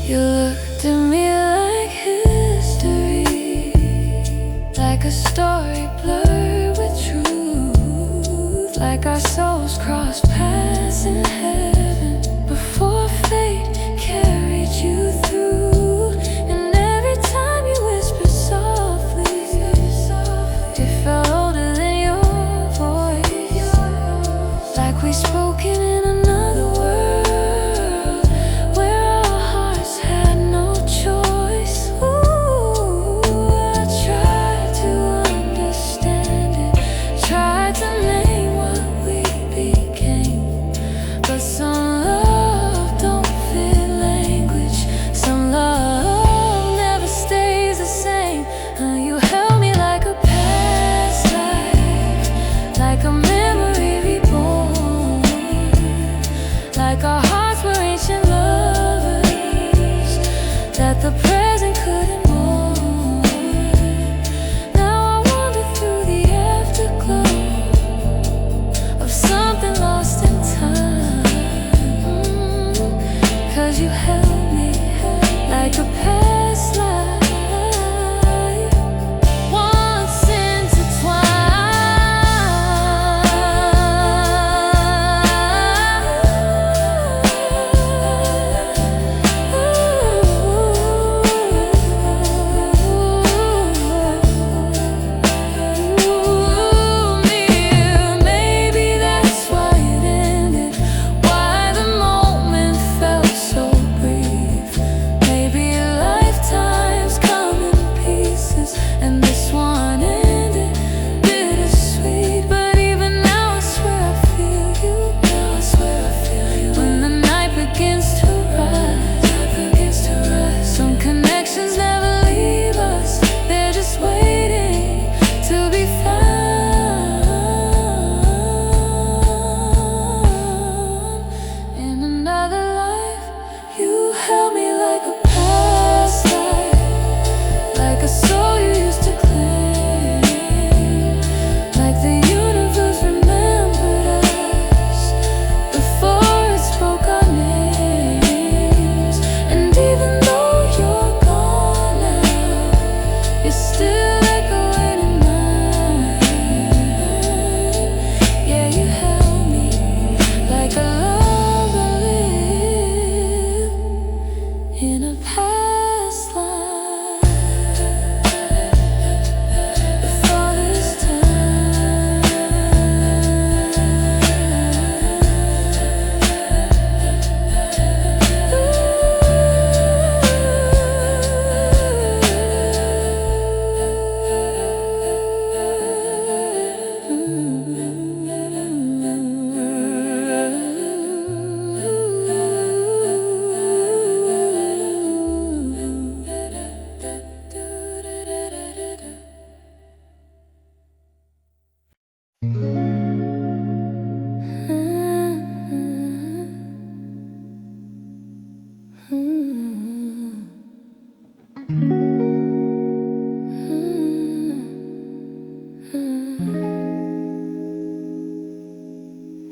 You looked at me like history, like a story blurred with truth, like our souls crossed paths in heaven before fate carried you through. And every time you whispered softly, it felt older than your voice, like we spoken in another world where our hearts had no choice. Ooh, I tried to understand it, tried to name what we became, but some love don't fit language,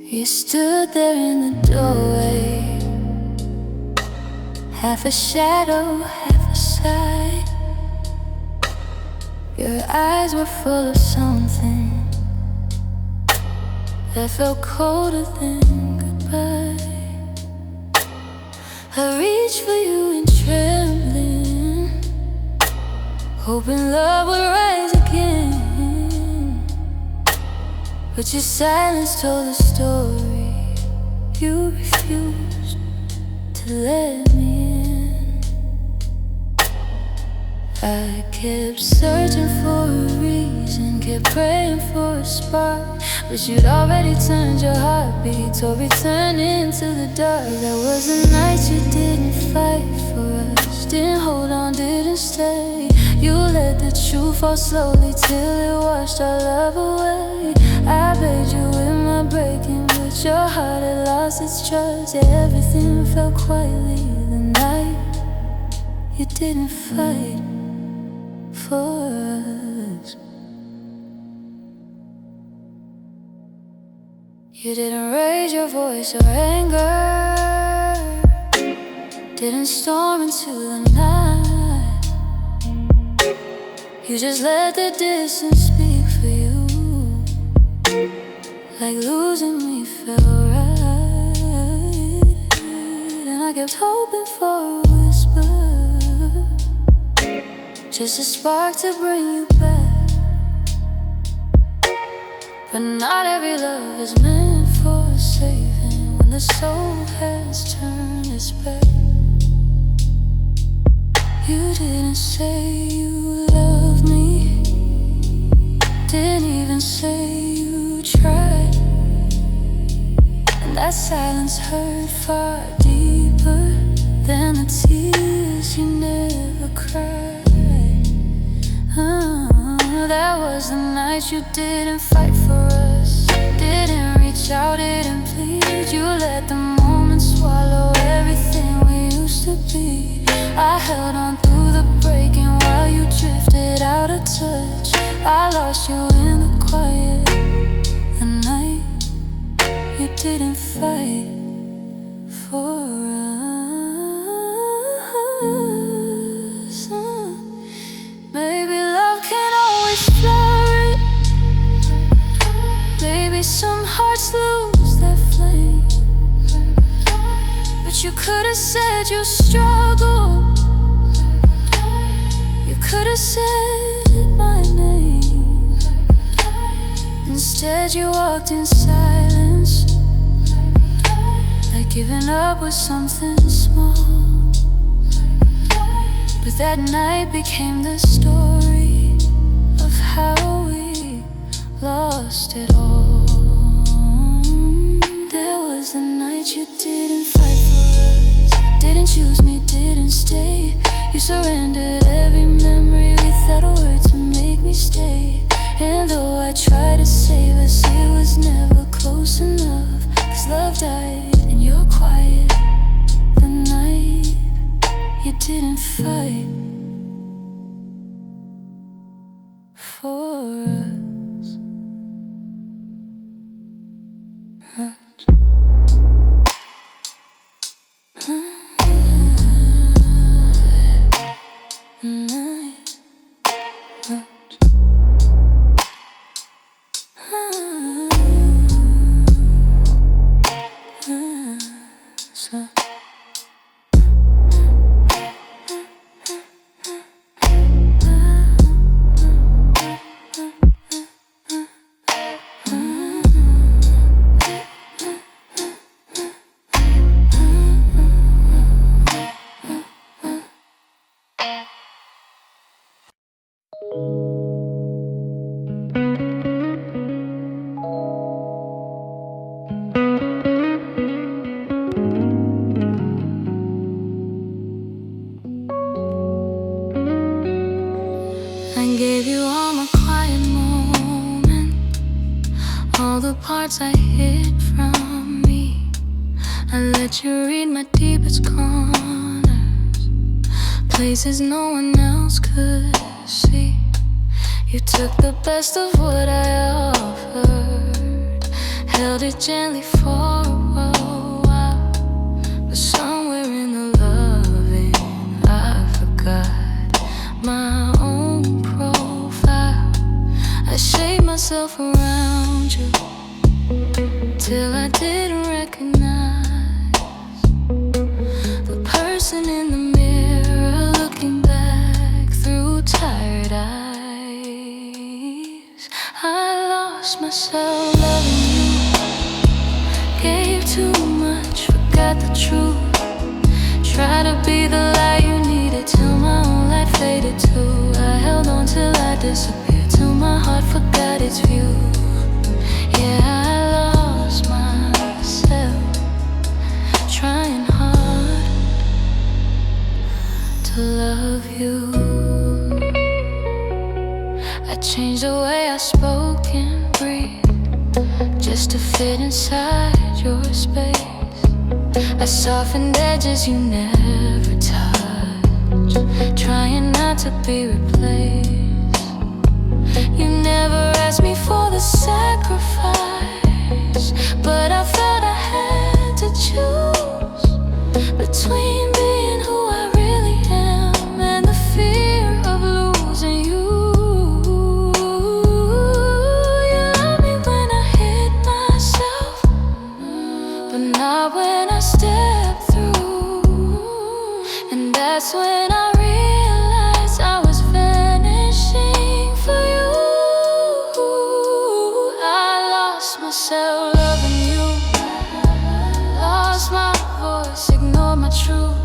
You stood there in the doorway, half a shadow, half a sigh. Your eyes were full of something that felt colder than goodbye. I reached for you in trembling, hoping love would rise again. But your silence told the story. You refused to let me in. I kept searching for a reason, kept praying for a spark, but you'd already turned your heartbeat, or returned into the dark. That was the night you didn't fight for us, didn't hold on, didn't stay. You let the truth fall slowly till it washed our love away. I begged you with my breaking, but your heart had lost its trust. Yeah, everything felt quietly the night you didn't fight for us. You didn't raise your voice or anger, didn't storm into the night. You just let the distance speak for you, like losing me felt right. And I kept hoping for a whisper, just a spark to bring you back. But not every love is meant for saving when the soul has turned its back. You didn't say you loved me, didn't even say you tried. And that silence hurt far deeper than the tears you never cried. That was the night you didn't fight for us, didn't reach out, didn't plead. You let the moment swallow everything we used to be. I held on through the breaking while you drifted out of touch. I lost you in the quiet, the night you didn't fight for us. Maybe love can always flourish, maybe some hearts lose their flame. But you could have said you struggle, you could have said my name. Instead you walked in silence, like giving up was something small. But that night became the story of how we lost it all. There was the night you didn't fight for us, didn't choose me, didn't stay. You surrendered every memory without a word to make me stay. And though I tried to save us, it was never close enough. 'Cause love died and you're quiet the night you didn't fight for us. I gave you all my quiet moments, all the parts I hid from me. I let you read my deepest corners, places no one else could see. You took the best of what I offered, held it gently for a while, but somewhere in the loving I forgot my own profile. I shaped myself around you till I didn't recognize the person in the mirror looking back through tired eyes. I lost myself loving you, gave too much, forgot the truth. Tried to be the light you needed till my own light faded too. I held on till I disappeared, till my heart forgot its view. Yeah, I lost myself, trying hard to love you. I changed the way I spoke and breathed just to fit inside your space. I softened edges you never touched, trying not to be replaced. You never asked me for the sacrifice, but I felt I had to choose between being who I really am and the fear of losing you. You loved me when I hid myself, but not when I stepped through. And that's when I realized I was vanishing for you. Myself loving you, lost my voice, ignored my truth.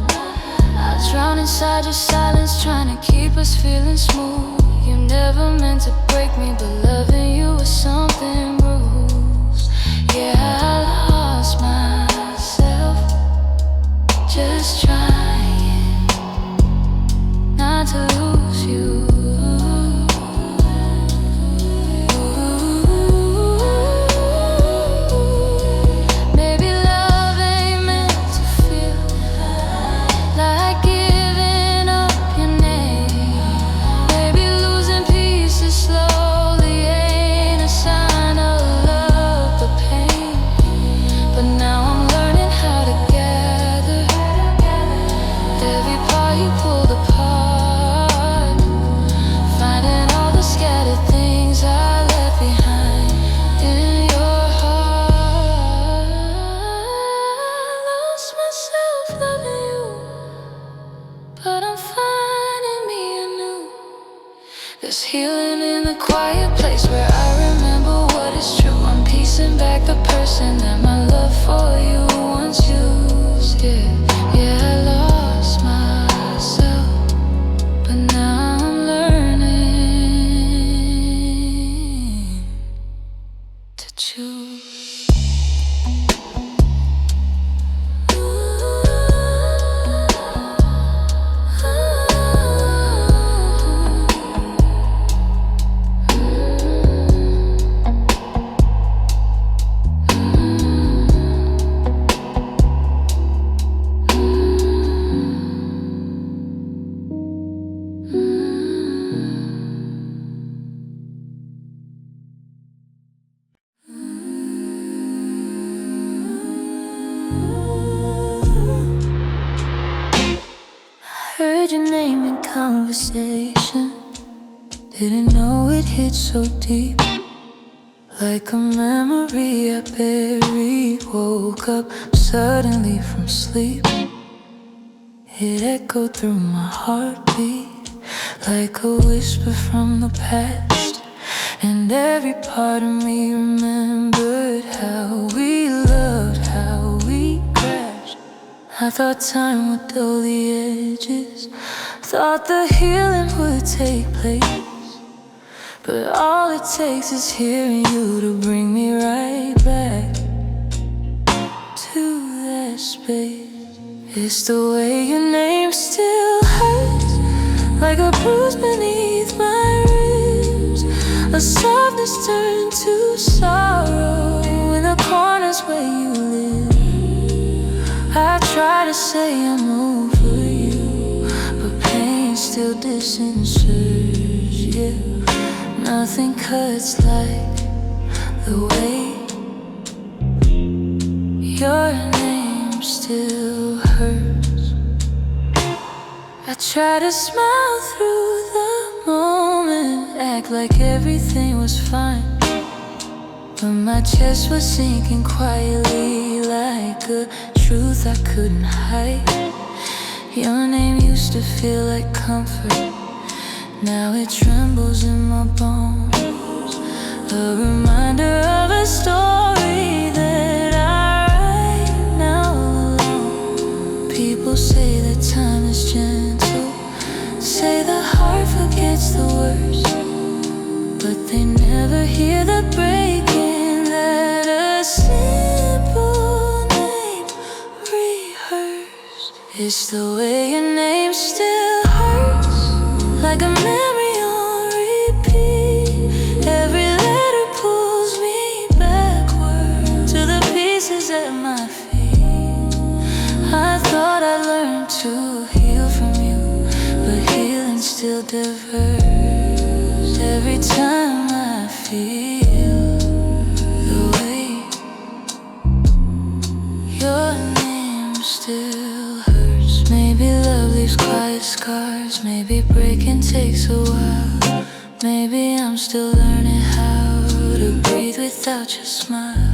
I drowned inside your silence, trying to keep us feeling smooth. You never meant to break me, but loving you was something bruised. Yeah, I lost myself, just trying not to lose you. There's healing in the quiet place where I remember what is true. I'm piecing back the person that my love for you once used. Yeah, I lost myself, but now I'm learning to choose. Heard your name in conversation, didn't know it hit so deep. Like a memory I buried, woke up suddenly from sleep. It echoed through my heartbeat like a whisper from the past. And every part of me remembered how we loved, how we crashed. I thought time would dull the edges, thought the healing would take place. But all it takes is hearing you to bring me right back to that space. It's the way your name still hurts, like a bruise beneath my ribs. A softness turned to sorrow in the corners where you live. I try to say I'm over you, but pain still disinserts, yeah. Nothing cuts like the way Your name still hurts. I try to smile through the moment, act like everything was fine, but my chest was sinking quietly like a truth I couldn't hide. Your name used to feel like comfort, now it trembles in my bones. A reminder of a story that I write now alone. People say that time is gentle, say the heart forgets the worst, but they never hear the breaking that a simple name rehearsed. It's the way your name still hurts, like a memory on repeat. Every letter pulls me backward to the pieces at my feet. I thought I learned to heal from you, but healing still diverts. Every time I feel the weight, your name still hurts. Maybe love leaves quiet scars, maybe breaking takes a while. Maybe I'm still learning how to breathe without your smile.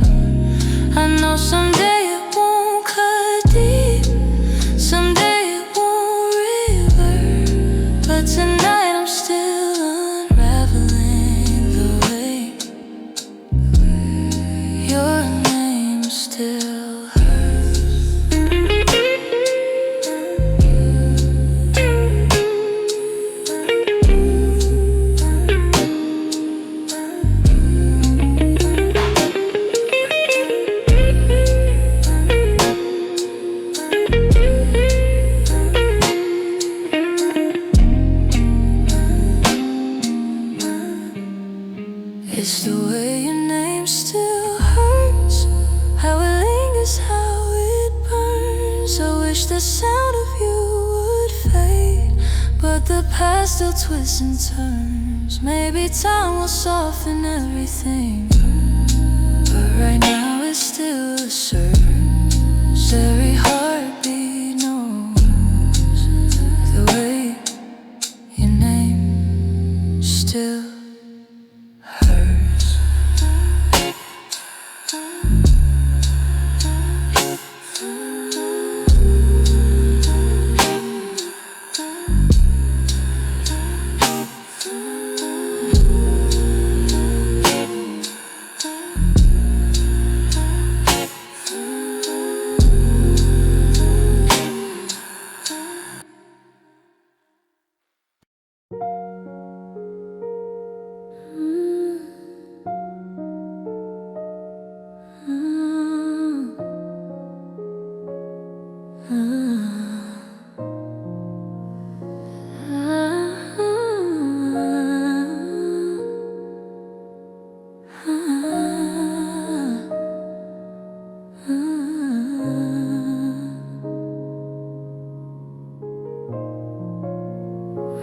I know someday it won't cut deep, someday it won't revert, but tonight I'm still unraveling the weight. Your name still hurts. It's the way your name still hurts, how it lingers, how it burns. I wish the sound of you would fade, but the past still twists and turns. Maybe time will soften everything, but right now it still serves. Every heartbeat knows the way your name still hurts.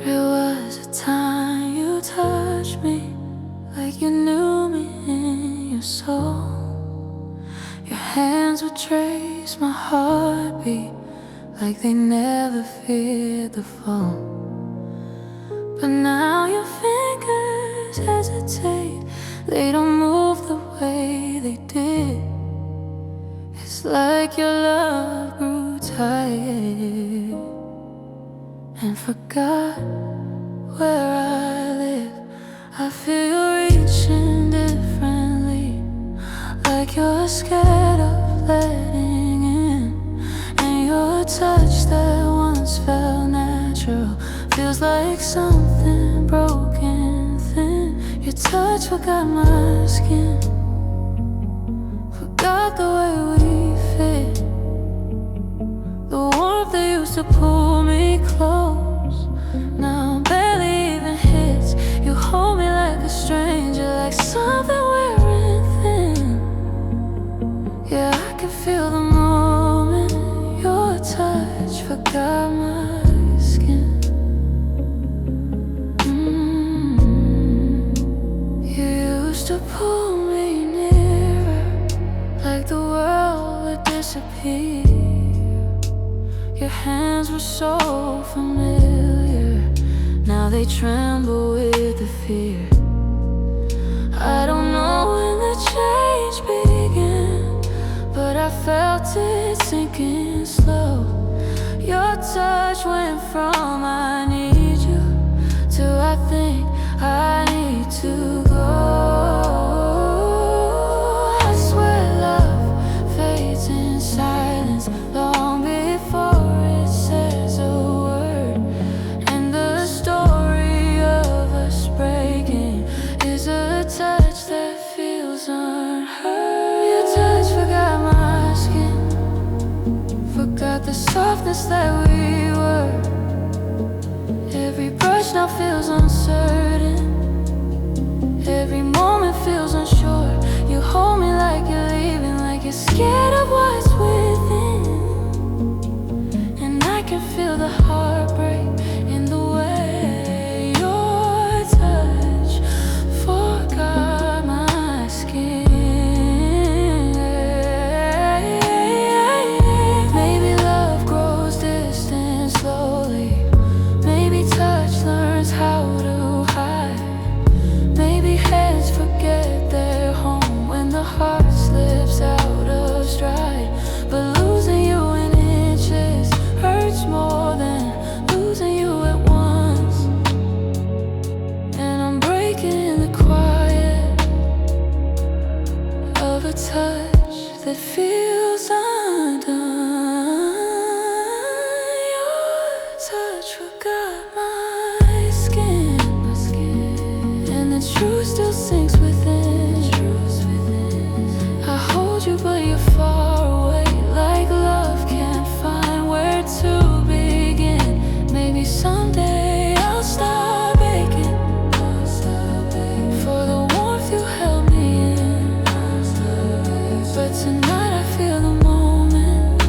There was a time you touched me like you knew me in your soul. Your hands would trace my heartbeat like they never feared the fall. But now your fingers hesitate, they don't move the way they did. It's like your love grew tired and forgot where I live. I feel you reaching differently, like you're scared of letting in. And your touch that once felt natural feels like something broken thin. Your touch forgot my skin, forgot the way we fit, the warmth that used to pull me close now barely even hits. You hold me like a stranger, like something wearing thin. Yeah, I can feel the moment your touch forgot my skin. You used to pull me nearer, like the world would disappear. Your hands were so familiar, now they tremble with the fear. I don't know when the change began, but I felt it sinking slow. Your touch went from I need you to I think I need to go. I swear love fades in silence long before it says a word. And the story of us breaking is a touch that feels unheard. Your touch forgot my skin, forgot the softness that we were. Every brush now feels uncertain, every moment feels unsure. You hold me like you're leaving, like you're scared of what's within. And I can feel the heartbreak in the way your touch forgot my skin. Maybe love grows distant slowly, maybe touch learns how to hide. Maybe hands forget their home when the heart slips out of stride. But losing you in inches hurts more than losing you at once. And I'm breaking in the quiet of a touch that feels undone. Your touch forgot my skin, and the truth still sinks within. I hold you but you're far away, like love can't find where to begin. Maybe someday I'll stop aching for the warmth you held me in. But tonight I feel the moment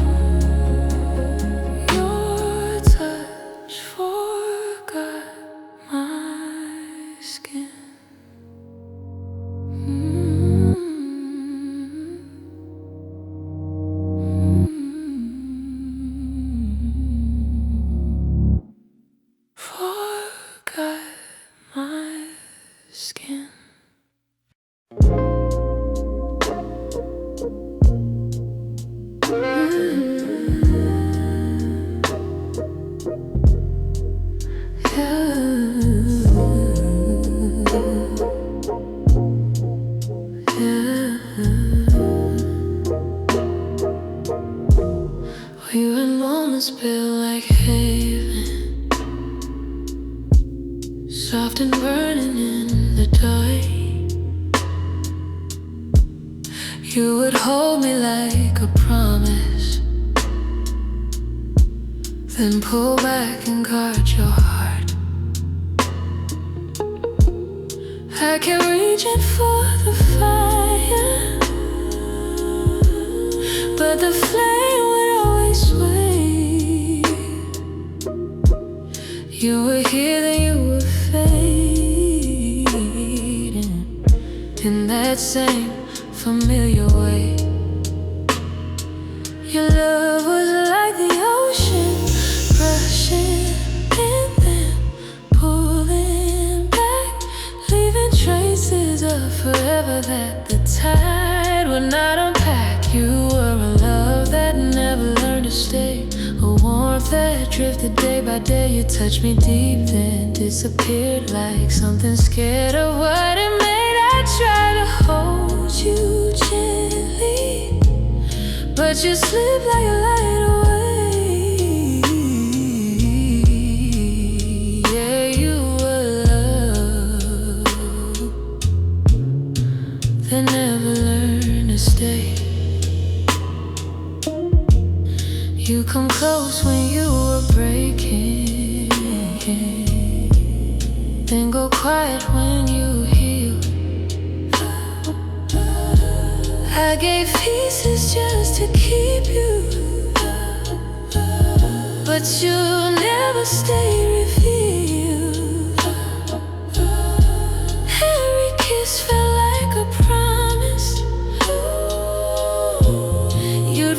your touch forgot my skin. Forgot my skin. We were moments built like haven, soft and burning in the dark. You would hold me like a promise, then pull back and guard your heart. I kept reaching for the fire, but the flame would always sway. You were here, then you were fading in that same familiar way. Your love was like the ocean, rushing in, then pulling back, leaving traces of forever that the tide would not unpack. You were a love that never learned to stay, a warmth that drifted day by day. You touched me deep, then disappeared like something scared of what it made. I tried to hold you gently, but you slipped like a light away. Yeah, you were love that never learned to stay. You come close when you were breaking, then go quiet when you heal. I gave pieces just to keep you, but you never stay revealed. Every kiss felt like a promise. You'd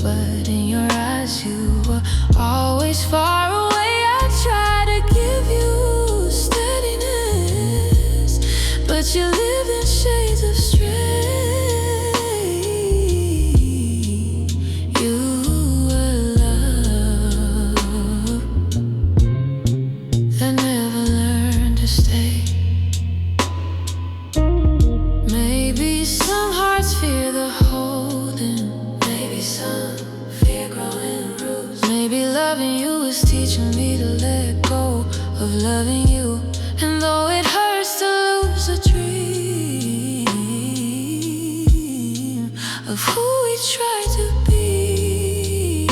but in your eyes you were always far away. I try to give you steadiness, but you live in shades of stray. You were love that never learned to stay. Maybe some hearts fear the holding, maybe some fear growing roots. Maybe loving you is teaching me to let go of loving you. And though it hurts to lose a dream of who we try to be,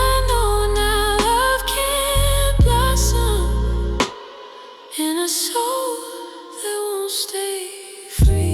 I know now love can blossom in a soul that won't stay free.